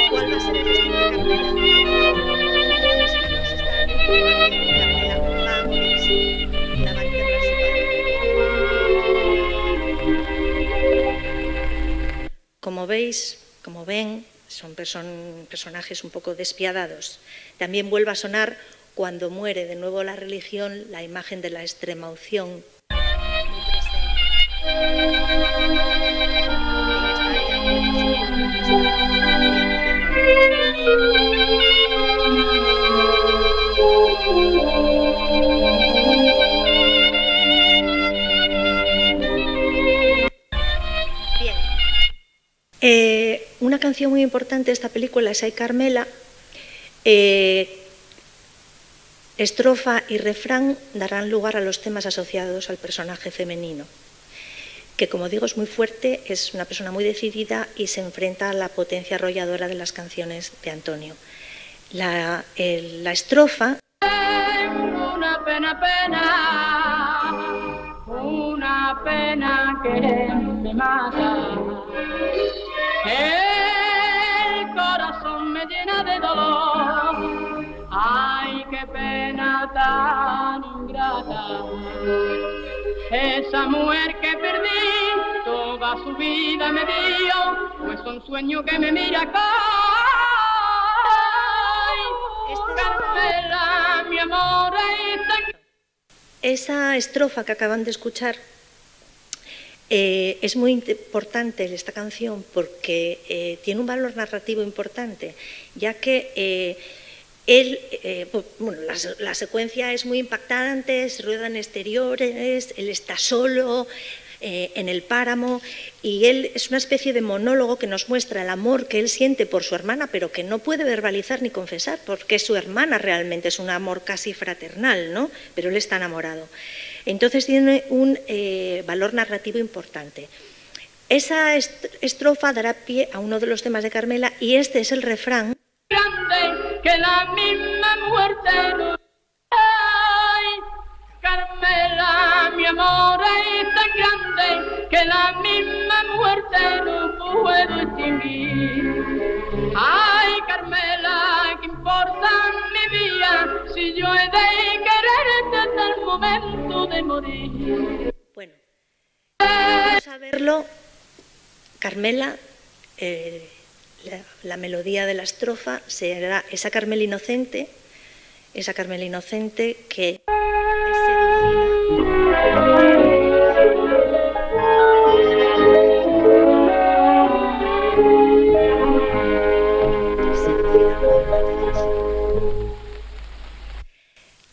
¿Cuál va a ser el destino de Carmela? Los niños están como veis, como ven, son personajes un poco despiadados. También vuelve a sonar, cuando muere de nuevo la religión, la imagen de la extrema unción. Una canción muy importante de esta película es Ay Carmela. Estrofa y refrán darán lugar a los temas asociados al personaje femenino, que, como digo, es muy fuerte, es una persona muy decidida y se enfrenta a la potencia arrolladora de las canciones de Antonio. La estrofa... Una pena que me mata. El corazón me llena de dolor. Ay, qué pena tan ingrata. Esa mujer que perdí, toda su vida me dio, pues un sueño que me mira acá. Carmela, mi amor, esa estrofa que acaban de escuchar es muy importante en esta canción porque tiene un valor narrativo importante, ya que la secuencia es muy impactante, se ruedan exteriores, él está solo en el páramo y él es una especie de monólogo que nos muestra el amor que él siente por su hermana, pero que no puede verbalizar ni confesar, porque su hermana realmente es un amor casi fraternal, ¿no? Pero él está enamorado. Entonces tiene un valor narrativo importante. Esa estrofa dará pie a uno de los temas de Carmela y este es el refrán. Grande que la misma muerte no... Ay, Carmela, mi amor, es tan grande que la misma muerte no puedo extinguir. Ay, Carmela, ¿qué importa mi vida si yo he de quererte hasta el momento de morir? Bueno, vamos a verlo. Carmela, la melodía de la estrofa será esa Carmela inocente que es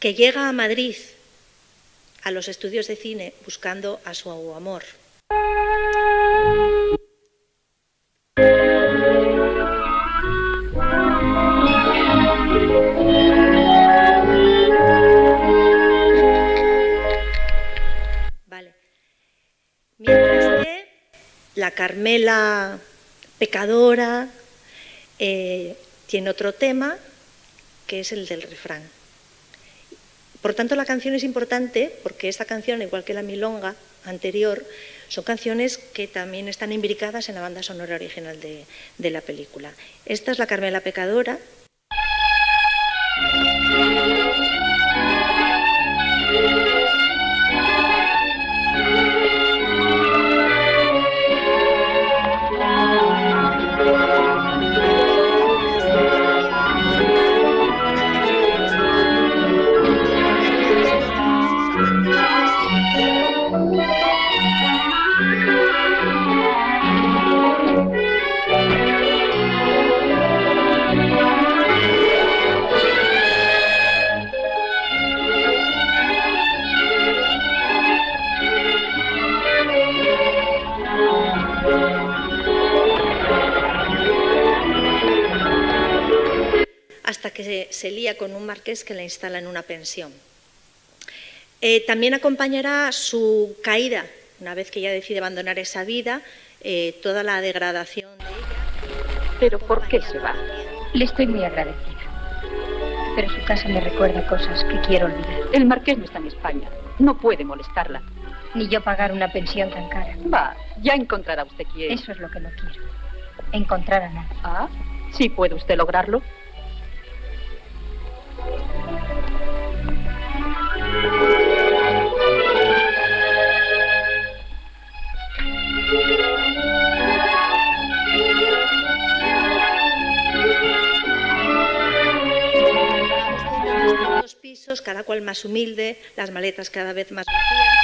que llega a Madrid, a los estudios de cine, buscando a su amor. Vale. Mientras que la Carmela pecadora tiene otro tema, que es el del refrán. Por tanto, la canción es importante porque esta canción, igual que la milonga anterior, son canciones que también están imbricadas en la banda sonora original de la película. Esta es la Carmela pecadora. Hasta que se lía con un marqués que la instala en una pensión. También acompañará su caída, una vez que ella decide abandonar esa vida, toda la degradación de ella. ¿Pero por qué se va? Le estoy muy agradecida. Pero su casa me recuerda cosas que quiero olvidar. El marqués no está en España. No puede molestarla. Ni yo pagar una pensión tan cara. Va, ya encontrará usted quién. Eso es lo que no quiero. Encontrar a nadie. Ah, ¿sí puede usted lograrlo? cual más humilde, las maletas cada vez más vacías,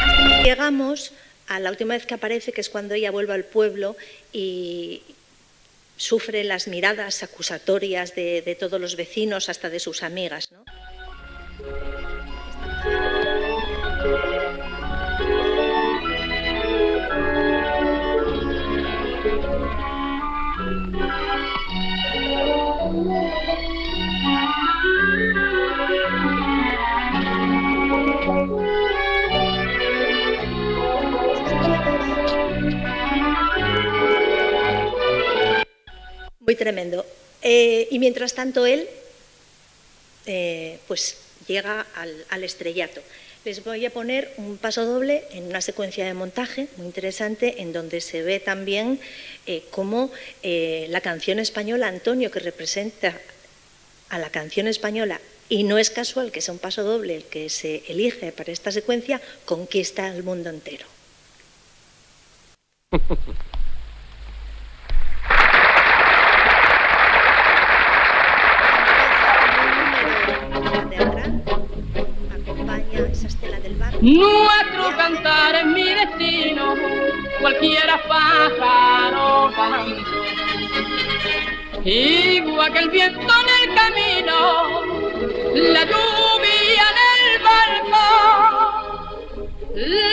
hasta que llegamos a la última vez que aparece, que es cuando ella vuelve al pueblo y sufre las miradas acusatorias de todos los vecinos, hasta de sus amigas, ¿no? Muy tremendo. Y mientras tanto él pues llega al estrellato. Les voy a poner un paso doble en una secuencia de montaje muy interesante, en donde se ve también cómo la canción española, Antonio, que representa a la canción española, y no es casual que sea un paso doble el que se elige para esta secuencia, conquista al mundo entero. Nuestro cantar es mi destino, cualquiera pájaro canto. Igual que el viento en el camino, la lluvia en el balcón,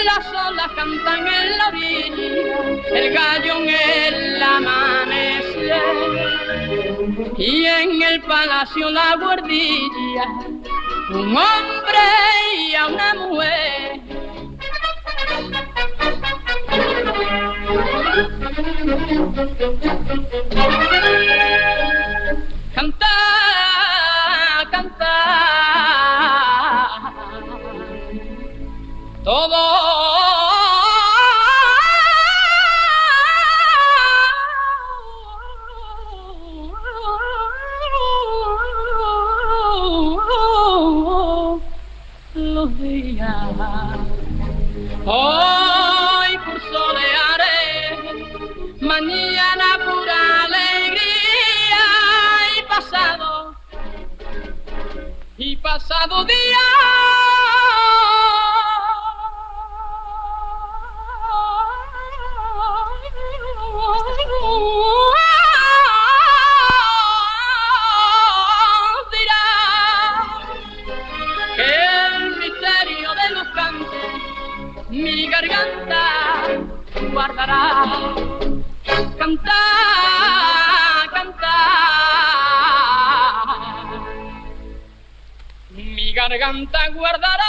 las olas cantan en la orilla, el gallo en el amanecer, y en el palacio la guardilla, un hombre y a una mujer. Cantar, cantar, todo. Los días, hoy por solearé, mañana pura alegría, y pasado día mi garganta guardará. Cantar, cantar, mi garganta guardará.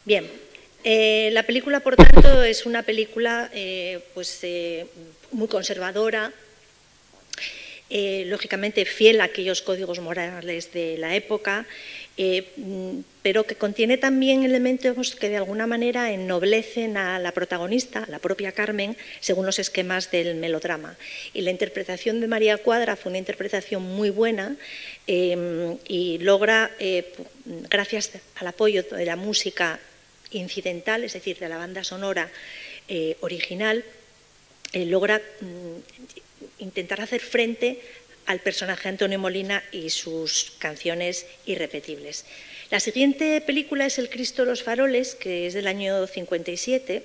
Bien, la película, por tanto, es una película muy conservadora, lógicamente fiel a aquellos códigos morales de la época, pero que contiene también elementos que de alguna manera ennoblecen a la protagonista, a la propia Carmen, según los esquemas del melodrama. Y la interpretación de María Cuadra fue una interpretación muy buena y logra, gracias al apoyo de la música incidental, es decir, de la banda sonora original, logra intentar hacer frente al personaje Antonio Molina y sus canciones irrepetibles. La siguiente película es El Cristo de los Faroles, que es del año 57,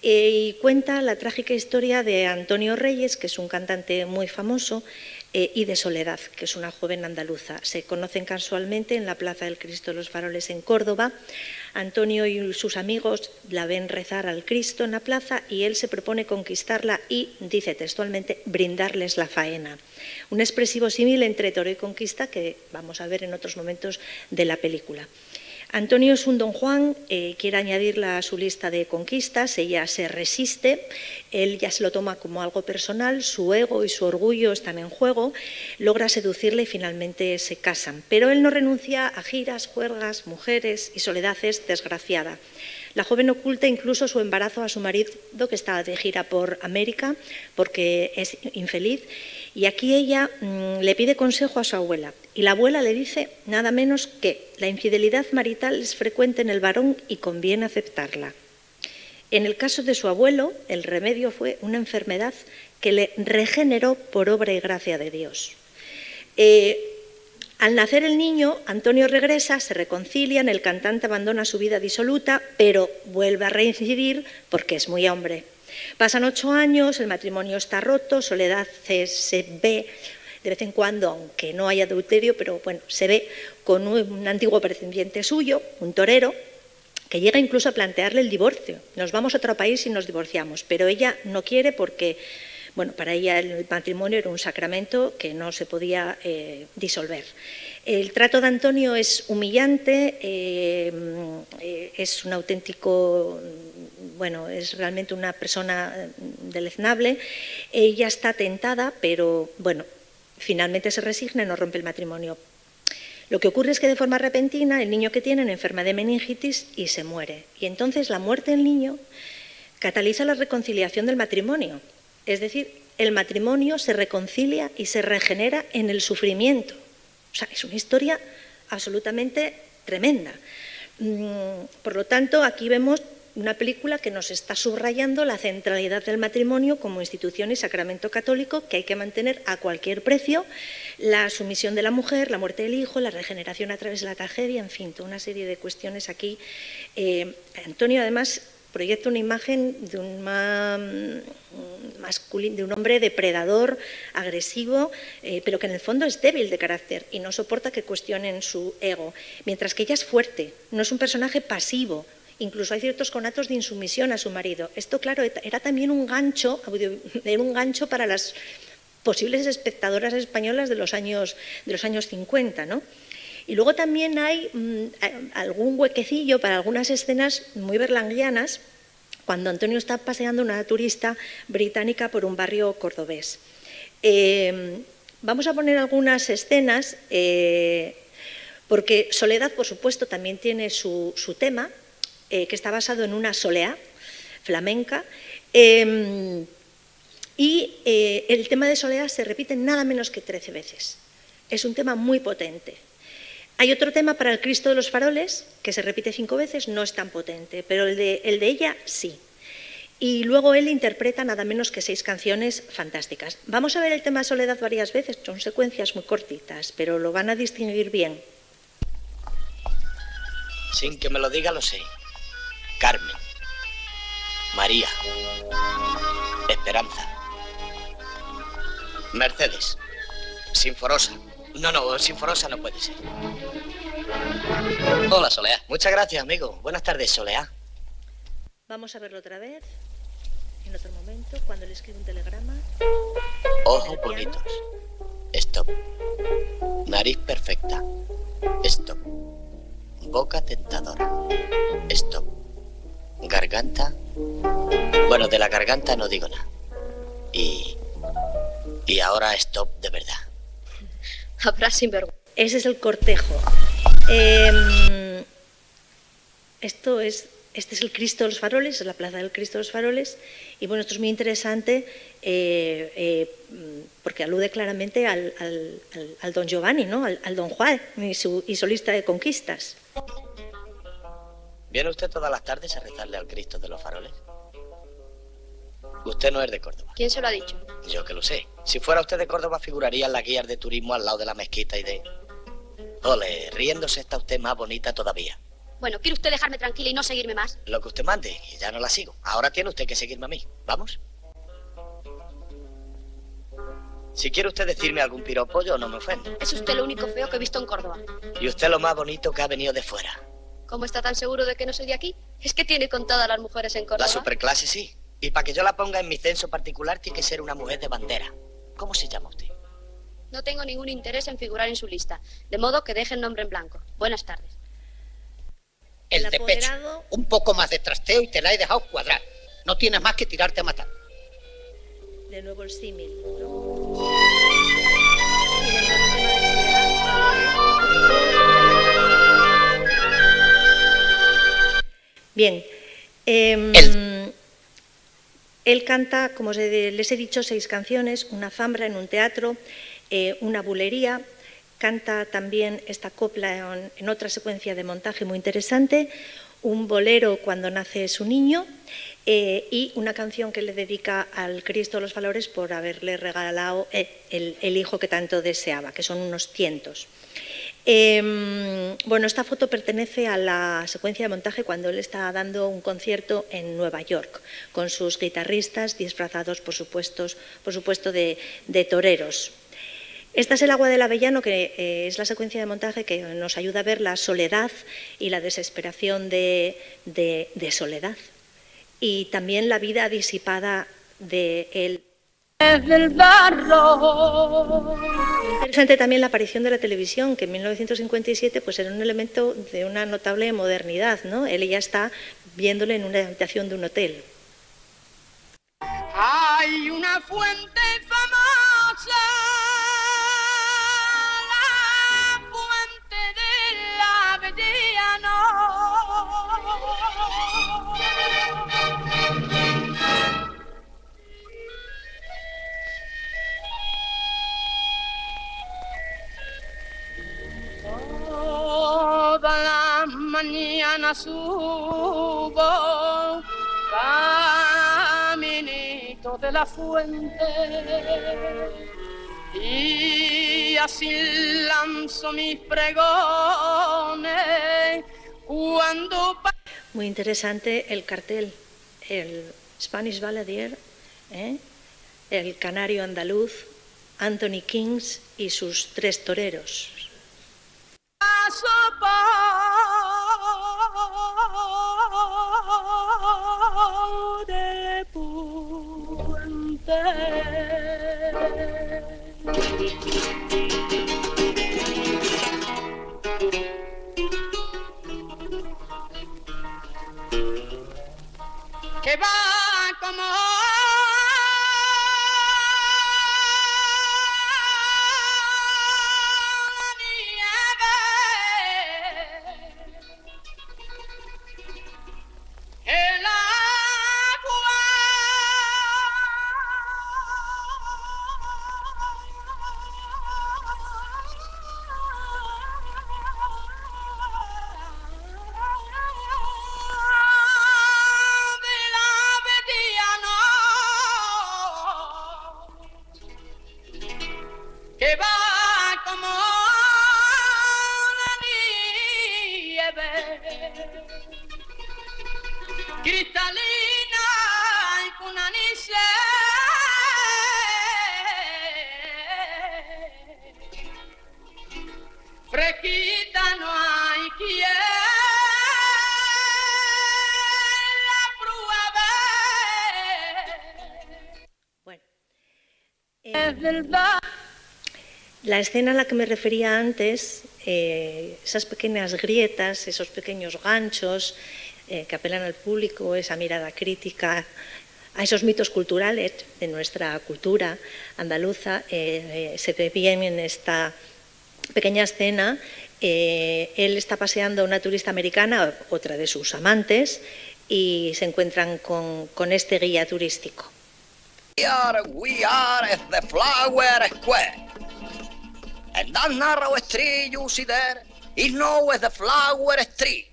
y cuenta la trágica historia de Antonio Reyes, que es un cantante muy famoso, y de Soledad, que es una joven andaluza. Se conocen casualmente en la Plaza del Cristo de los Faroles en Córdoba. Antonio y sus amigos la ven rezar al Cristo en la plaza y él se propone conquistarla y, dice textualmente, brindarles la faena. Un expresivo símil entre toro y conquista que vamos a ver en otros momentos de la película. Antonio es un don Juan, quiere añadirla a su lista de conquistas, ella se resiste, él ya se lo toma como algo personal, su ego y su orgullo están en juego, logra seducirle y finalmente se casan. Pero él no renuncia a giras, juergas, mujeres y Soledad es desgraciada. La joven oculta incluso su embarazo a su marido, que estaba de gira por América, porque es infeliz, y aquí ella le pide consejo a su abuela. Y la abuela le dice nada menos que la infidelidad marital es frecuente en el varón y conviene aceptarla. En el caso de su abuelo, el remedio fue una enfermedad que le regeneró por obra y gracia de Dios. Al nacer el niño, Antonio regresa, se reconcilian, el cantante abandona su vida disoluta, pero vuelve a reincidir porque es muy hombre. Pasan 8 años, el matrimonio está roto, Soledad se ve de vez en cuando, aunque no haya adulterio, pero bueno, se ve con un antiguo pretendiente suyo, un torero, que llega incluso a plantearle el divorcio. Nos vamos a otro país y nos divorciamos, pero ella no quiere porque, bueno, para ella el matrimonio era un sacramento que no se podía disolver. El trato de Antonio es humillante, es un auténtico, bueno, es realmente una persona deleznable. Ella está tentada, pero bueno, finalmente se resigna y no rompe el matrimonio. Lo que ocurre es que de forma repentina el niño que tienen enferma de meningitis y se muere. Y entonces la muerte del niño cataliza la reconciliación del matrimonio. Es decir, el matrimonio se reconcilia y se regenera en el sufrimiento. O sea, es una historia absolutamente tremenda. Por lo tanto, aquí vemos una película que nos está subrayando la centralidad del matrimonio como institución y sacramento católico que hay que mantener a cualquier precio, la sumisión de la mujer, la muerte del hijo, la regeneración a través de la tragedia, en fin, toda una serie de cuestiones aquí. Antonio, además, proyecta una imagen de de un hombre depredador, agresivo, pero que en el fondo es débil de carácter y no soporta que cuestionen su ego, mientras que ella es fuerte, no es un personaje pasivo. Incluso hay ciertos conatos de insumisión a su marido. Esto, claro, era también un gancho para las posibles espectadoras españolas de los años 50, ¿no? Y luego también hay algún huequecillo para algunas escenas muy berlanguianas, cuando Antonio está paseando una turista británica por un barrio cordobés. Vamos a poner algunas escenas, porque Soledad, por supuesto, también tiene su tema, que está basado en una soleá flamenca, y el tema de Soledad se repite nada menos que 13 veces. Es un tema muy potente. Hay otro tema para el Cristo de los Faroles, que se repite 5 veces, no es tan potente, pero el de ella sí. Y luego él interpreta nada menos que 6 canciones fantásticas. Vamos a ver el tema de Soledad varias veces, son secuencias muy cortitas, pero lo van a distinguir bien. Sin que me lo diga, lo sé. Carmen, María, Esperanza, Mercedes, Sinforosa. No, Sinforosa no puede ser. Hola, Soleá. Muchas gracias, amigo. Buenas tardes, Soleá. Vamos a verlo otra vez, en otro momento, cuando le escribe un telegrama. Ojos bonitos. Stop. Nariz perfecta. Stop. Boca tentadora. Stop. Garganta. Bueno, de la garganta no digo nada. Y ahora stop de verdad. Habrá sinvergüenza. Ese es el cortejo. Este es el Cristo de los Faroles, es la plaza del Cristo de los Faroles, y bueno, esto es muy interesante porque alude claramente al Don Giovanni, ¿no? al Don Juan y su lista de conquistas. ¿Viene usted todas las tardes a rezarle al Cristo de los Faroles? Usted no es de Córdoba. ¿Quién se lo ha dicho? Yo que lo sé. Si fuera usted de Córdoba, figuraría en las guías de turismo al lado de la mezquita y de... Ole, riéndose está usted más bonita todavía. Bueno, ¿quiere usted dejarme tranquila y no seguirme más? Lo que usted mande, y ya no la sigo. Ahora tiene usted que seguirme a mí. ¿Vamos? Si quiere usted decirme algún piropo, yo no me ofendo. Es usted lo único feo que he visto en Córdoba. Y usted lo más bonito que ha venido de fuera. ¿Cómo está tan seguro de que no soy de aquí? Es que tiene contadas las mujeres en Córdoba. La superclase sí. Y para que yo la ponga en mi censo particular tiene que ser una mujer de bandera. ¿Cómo se llama usted? No tengo ningún interés en figurar en su lista, de modo que deje el nombre en blanco. Buenas tardes. El de pecho. Un poco más de trasteo y te la he dejado cuadrar. No tienes más que tirarte a matar. De nuevo el símil. Bien, Él canta, como les he dicho, 6 canciones, una zambra en un teatro, una bulería, canta también esta copla en otra secuencia de montaje muy interesante, un bolero cuando nace su niño y una canción que le dedica al Cristo de los Valores por haberle regalado el hijo que tanto deseaba, que son unos cientos. Bueno, esta foto pertenece a la secuencia de montaje cuando él está dando un concierto en Nueva York, con sus guitarristas disfrazados, por supuesto, de toreros. Esta es El agua del Avellano, que es la secuencia de montaje que nos ayuda a ver la soledad y la desesperación de Soledad. Y también la vida disipada de él. Del barro. Interesante también la aparición de la televisión, que en 1957 pues, era un elemento de una notable modernidad, ¿no? Él ya está viéndole en una habitación de un hotel. Hay una fuente famosa, la fuente del Avellano. Todas las mañanas subo caminito de la fuente y así lanzo mis pregones cuando... Muy interesante el cartel, el Spanish Balladeer, el canario andaluz, Anthony Kings y sus 3 toreros. De puente. Que va como que va como la nieve, cristalina y con anís, fresquita no hay quien la pruebe. Bueno, es verdad. La escena a la que me refería antes, esas pequeñas grietas, esos pequeños ganchos que apelan al público, esa mirada crítica, a esos mitos culturales de nuestra cultura andaluza, se ve bien en esta pequeña escena. Él está paseando a una turista americana, otra de sus amantes, y se encuentran con este guía turístico. We are at the Flower Square. And that narrow street you see there is known as the Flower Street.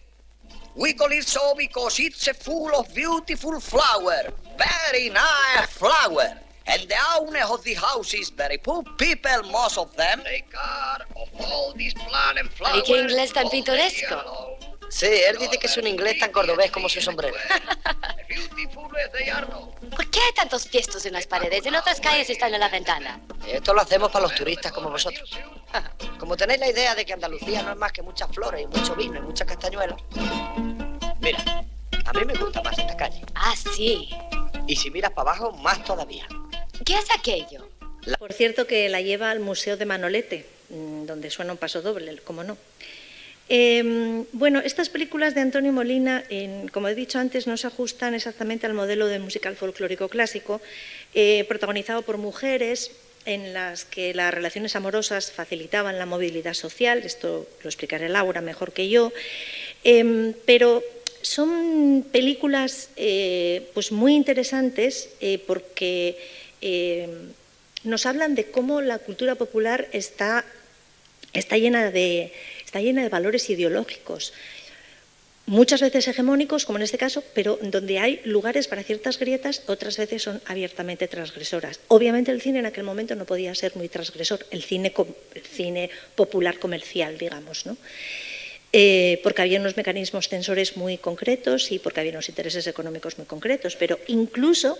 We call it so because it's full of beautiful flowers, very nice flowers. And the owners of the house is very poor people, most of them. Take care of all these plant and flowers. ¿Y qué inglés tan pintoresco? Sí, él dice que es un inglés tan cordobés como su sombrero. ¿Por qué hay tantos fiestos en las paredes? En otras calles están en la ventana. Esto lo hacemos para los turistas como vosotros. Como tenéis la idea de que Andalucía no es más que muchas flores y mucho vino y muchas castañuelas. Mira, a mí me gusta más esta calle. Ah, sí. Y si miras para abajo, más todavía. ¿Qué es aquello? Por cierto, que la lleva al Museo de Manolete, donde suena un paso doble, ¿cómo no? Bueno, estas películas de Antonio Molina, como he dicho antes, no se ajustan exactamente al modelo de musical folclórico clásico, protagonizado por mujeres en las que las relaciones amorosas facilitaban la movilidad social, esto lo explicará Laura mejor que yo, pero son películas pues muy interesantes porque nos hablan de cómo la cultura popular está llena de valores ideológicos, muchas veces hegemónicos, como en este caso, pero donde hay lugares para ciertas grietas, otras veces son abiertamente transgresoras. Obviamente el cine en aquel momento no podía ser muy transgresor, el cine popular comercial, digamos, ¿no? Porque había unos mecanismos censores muy concretos y porque había unos intereses económicos muy concretos, pero incluso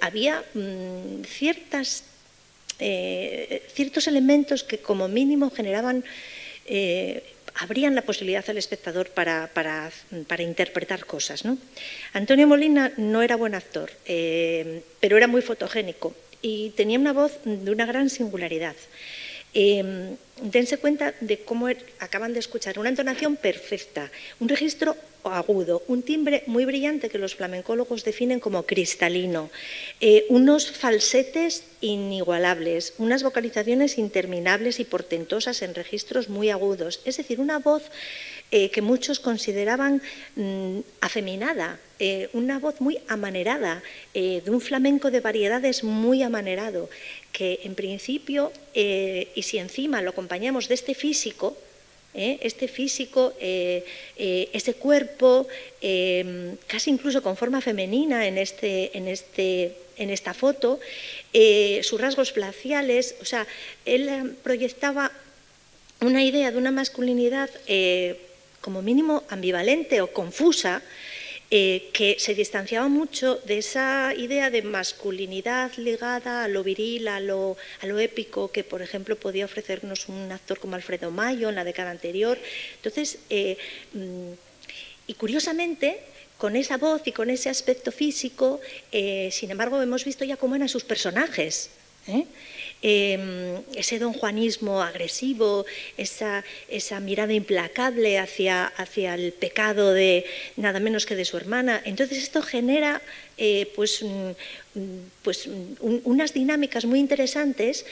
había ciertos elementos que como mínimo generaban, abrían la posibilidad al espectador para interpretar cosas, ¿no? Antonio Molina no era buen actor, pero era muy fotogénico y tenía una voz de una gran singularidad. Dense cuenta de cómo acaban de escuchar una entonación perfecta, un registro agudo, un timbre muy brillante que los flamencólogos definen como cristalino, unos falsetes inigualables, unas vocalizaciones interminables y portentosas en registros muy agudos, es decir, una voz que muchos consideraban afeminada, una voz muy amanerada, de un flamenco de variedades muy amanerado, que en principio, y si encima lo acompañamos de este físico, ese cuerpo, casi incluso con forma femenina en esta foto, sus rasgos faciales, o sea, él proyectaba una idea de una masculinidad como mínimo ambivalente o confusa, que se distanciaba mucho de esa idea de masculinidad ligada a lo viril, a lo épico, que por ejemplo podía ofrecernos un actor como Alfredo Mayo en la década anterior. Entonces, y curiosamente, con esa voz y con ese aspecto físico, sin embargo, hemos visto ya cómo eran sus personajes, ese donjuanismo agresivo, esa mirada implacable hacia el pecado de nada menos que de su hermana. Entonces esto genera unas dinámicas muy interesantes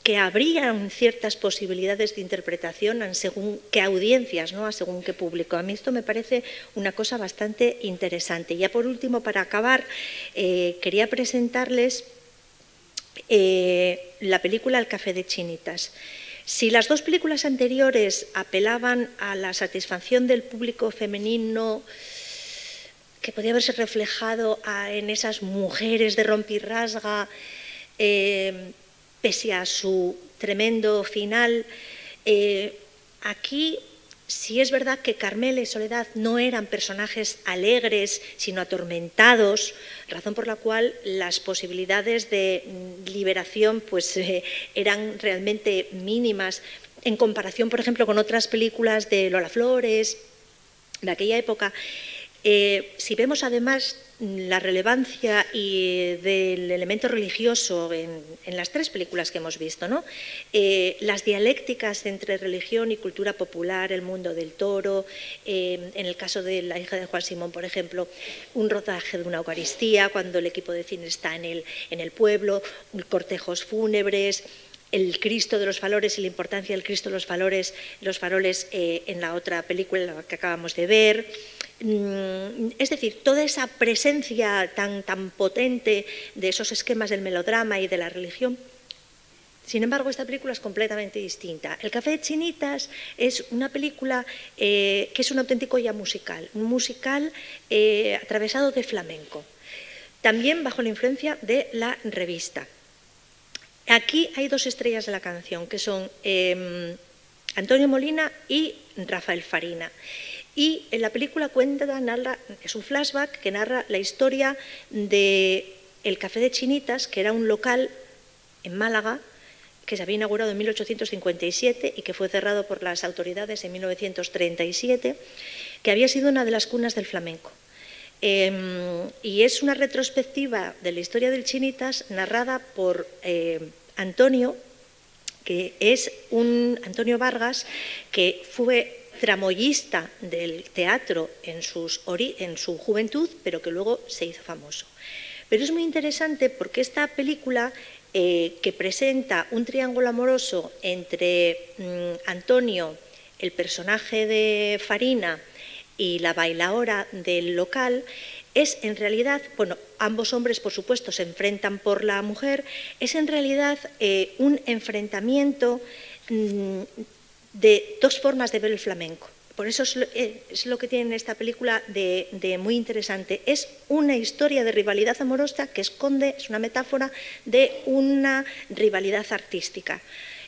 que abrían ciertas posibilidades de interpretación a según qué audiencias, ¿no? A según qué público. A mí esto me parece una cosa bastante interesante. Y ya por último, para acabar, quería presentarles la película El café de Chinitas. Si las dos películas anteriores apelaban a la satisfacción del público femenino que podía haberse reflejado en esas mujeres de rompirrasga, pese a su tremendo final, aquí sí es verdad que Carmela y Soledad no eran personajes alegres, sino atormentados, razón por la cual las posibilidades de liberación pues, eran realmente mínimas en comparación, por ejemplo, con otras películas de Lola Flores de aquella época. Si vemos además la relevancia del elemento religioso en las tres películas que hemos visto, ¿no? Las dialécticas entre religión y cultura popular, el mundo del toro, en el caso de La hija de Juan Simón, por ejemplo, un rodaje de una Eucaristía, cuando el equipo de cine está en el pueblo, cortejos fúnebres, el Cristo de los Faroles y la importancia del Cristo de los Faroles en la otra película que acabamos de ver. Es decir, toda esa presencia tan potente de esos esquemas del melodrama y de la religión. Sin embargo, esta película es completamente distinta. El café de Chinitas es una película que es un auténtico ya musical, un musical atravesado de flamenco, también bajo la influencia de la revista. Aquí hay dos estrellas de la canción, que son Antonio Molina y Rafael Farina. Y en la película narra, es un flashback que narra la historia de El Café de Chinitas, que era un local en Málaga que se había inaugurado en 1857 y que fue cerrado por las autoridades en 1937, que había sido una de las cunas del flamenco. Y es una retrospectiva de la historia del Chinitas narrada por Antonio, que es un Antonio Vargas, que fue tramoyista del teatro en su juventud, pero que luego se hizo famoso. Pero es muy interesante porque esta película, que presenta un triángulo amoroso entre Antonio, el personaje de Farina, y la bailaora del local, es en realidad, bueno, ambos hombres por supuesto se enfrentan por la mujer, es en realidad un enfrentamiento de dos formas de ver el flamenco. Por eso es lo que tiene esta película de muy interesante. Es una historia de rivalidad amorosa que esconde, es una metáfora de una rivalidad artística.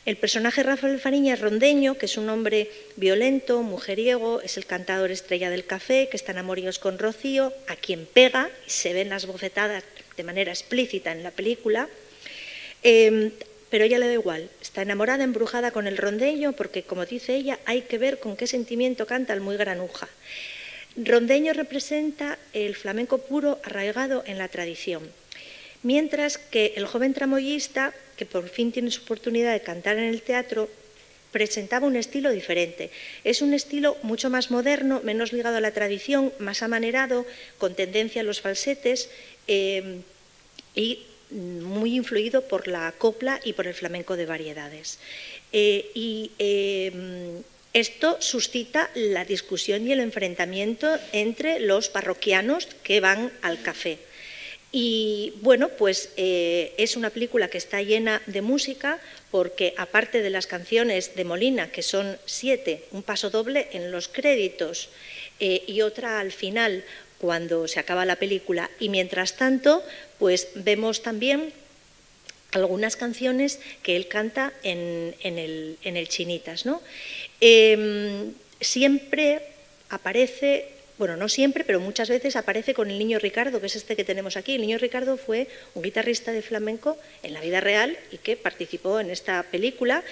El personaje Rafael Fariña es rondeño, que es un hombre violento, mujeriego, es el cantador estrella del café, que está en amoríos con Rocío, a quien pega, y se ven las bofetadas de manera explícita en la película. Pero ella le da igual, está enamorada, embrujada con el rondeño, porque, como dice ella, hay que ver con qué sentimiento canta el muy granuja. Rondeño representa el flamenco puro arraigado en la tradición, mientras que el joven tramoyista, que por fin tiene su oportunidad de cantar en el teatro, presentaba un estilo diferente. Es un estilo mucho más moderno, menos ligado a la tradición, más amanerado, con tendencia a los falsetes y muy influido por la copla y por el flamenco de variedades. Esto suscita la discusión y el enfrentamiento entre los parroquianos que van al café. Y bueno, pues es una película que está llena de música, porque aparte de las canciones de Molina, que son 7, un paso doble en los créditos y otra al final cuando se acaba la película, y mientras tanto pues vemos también algunas canciones que él canta en el Chinitas, ¿no? Siempre aparece, bueno, no siempre, pero muchas veces aparece con el Niño Ricardo, que es este que tenemos aquí. El Niño Ricardo fue un guitarrista de flamenco en la vida real y que participó en esta película.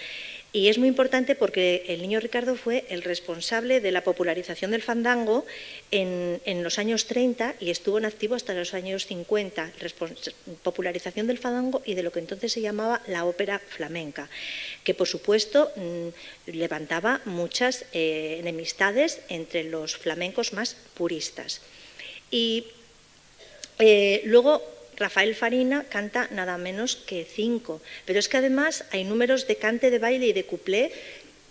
Y es muy importante porque el Niño Ricardo fue el responsable de la popularización del fandango en los años 30 y estuvo en activo hasta los años 50, popularización del fandango y de lo que entonces se llamaba la ópera flamenca, que por supuesto levantaba muchas enemistades entre los flamencos más puristas. Y luego Rafael Fariña canta nada menos que 5, pero es que además hay números de cante, de baile y de cuplé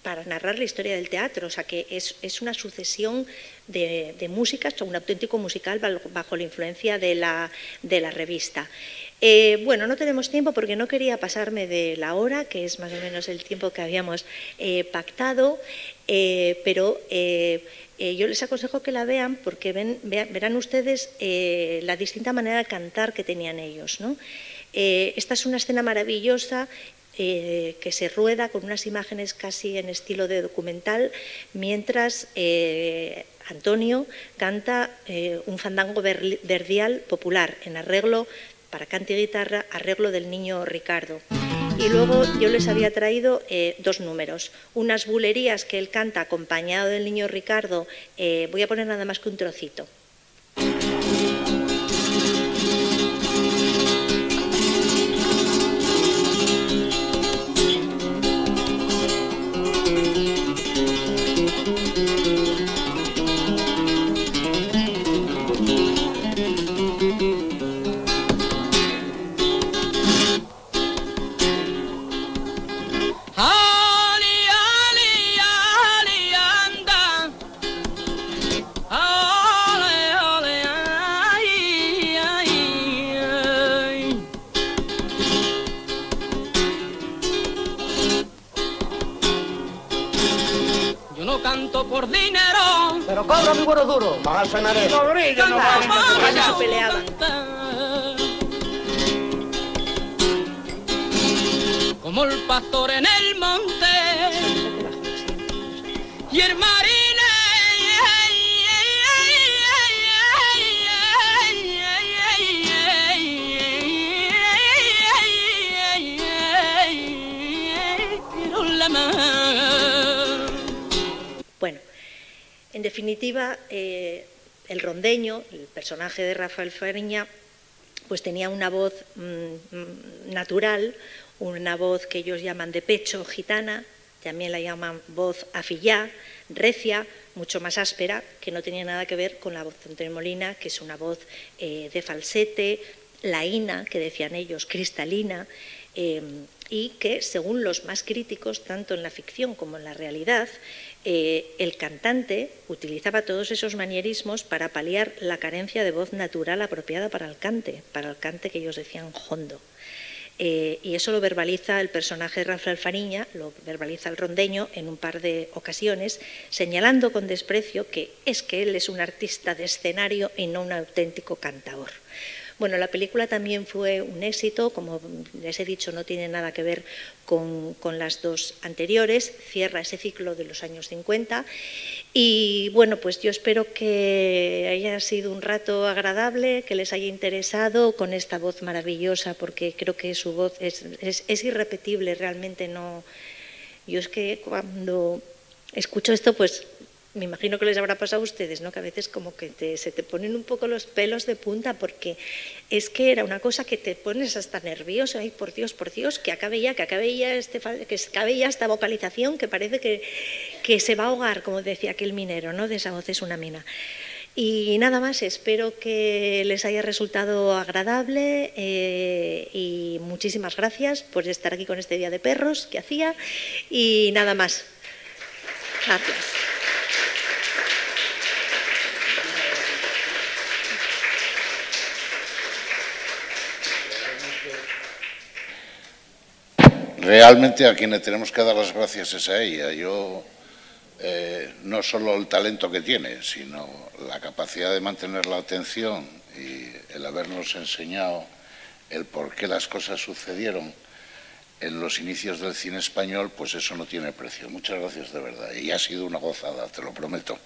para narrar la historia del teatro, o sea que es una sucesión de músicas, un auténtico musical bajo la influencia de la revista. Bueno, no tenemos tiempo porque no quería pasarme de la hora, que es más o menos el tiempo que habíamos pactado, pero yo les aconsejo que la vean porque verán ustedes la distinta manera de cantar que tenían ellos, ¿no? Esta es una escena maravillosa que se rueda con unas imágenes casi en estilo de documental, mientras Antonio canta un fandango verdial popular en arreglo para cante y guitarra, arreglo del Niño Ricardo. Y luego yo les había traído 2 números, unas bulerías que él canta acompañado del Niño Ricardo. Voy a poner nada más que un trocito. Por dinero, pero cobra mi buenos duros. Más cenaré. No brilla, no se peleaban. Como el pastor en el monte y el marine. Bueno, en definitiva, el rondeño, el personaje de Rafael Fariña, pues tenía una voz natural, una voz que ellos llaman de pecho, gitana, también la llaman voz afillá, recia, mucho más áspera, que no tenía nada que ver con la voz de Antonio Molina, que es una voz de falsete, laína, que decían ellos, cristalina, y que, según los más críticos, tanto en la ficción como en la realidad, el cantante utilizaba todos esos manierismos para paliar la carencia de voz natural apropiada para el cante que ellos decían hondo. Y eso lo verbaliza el personaje de Rafael Fariña, lo verbaliza el rondeño en un par de ocasiones, señalando con desprecio que él es un artista de escenario y no un auténtico cantaor. Bueno, la película también fue un éxito, como les he dicho, no tiene nada que ver con las dos anteriores, cierra ese ciclo de los años 50 y bueno, pues yo espero que haya sido un rato agradable, que les haya interesado con esta voz maravillosa, porque creo que su voz es irrepetible, realmente no. Yo es que cuando escucho esto, pues me imagino que les habrá pasado a ustedes, ¿no? Que a veces como que se te ponen un poco los pelos de punta, porque es que era una cosa que te pones hasta nervioso. Ay, por Dios, que acabe ya esta vocalización, que parece que se va a ahogar, como decía aquel minero, ¿no? De esa voz es una mina. Y nada más, espero que les haya resultado agradable y muchísimas gracias por estar aquí con este Día de Perros que hacía y nada más. Gracias. Realmente a quien le tenemos que dar las gracias es a ella. Yo, no solo el talento que tiene, sino la capacidad de mantener la atención y el habernos enseñado el por qué las cosas sucedieron en los inicios del cine español, pues eso no tiene precio. Muchas gracias de verdad. Y ha sido una gozada, te lo prometo.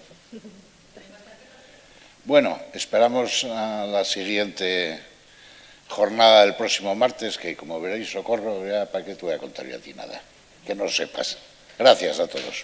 Bueno, esperamos a la siguiente jornada del próximo martes, que como veréis, Socorro, ya para qué te voy a contar yo a ti nada, que no sepas. Gracias a todos.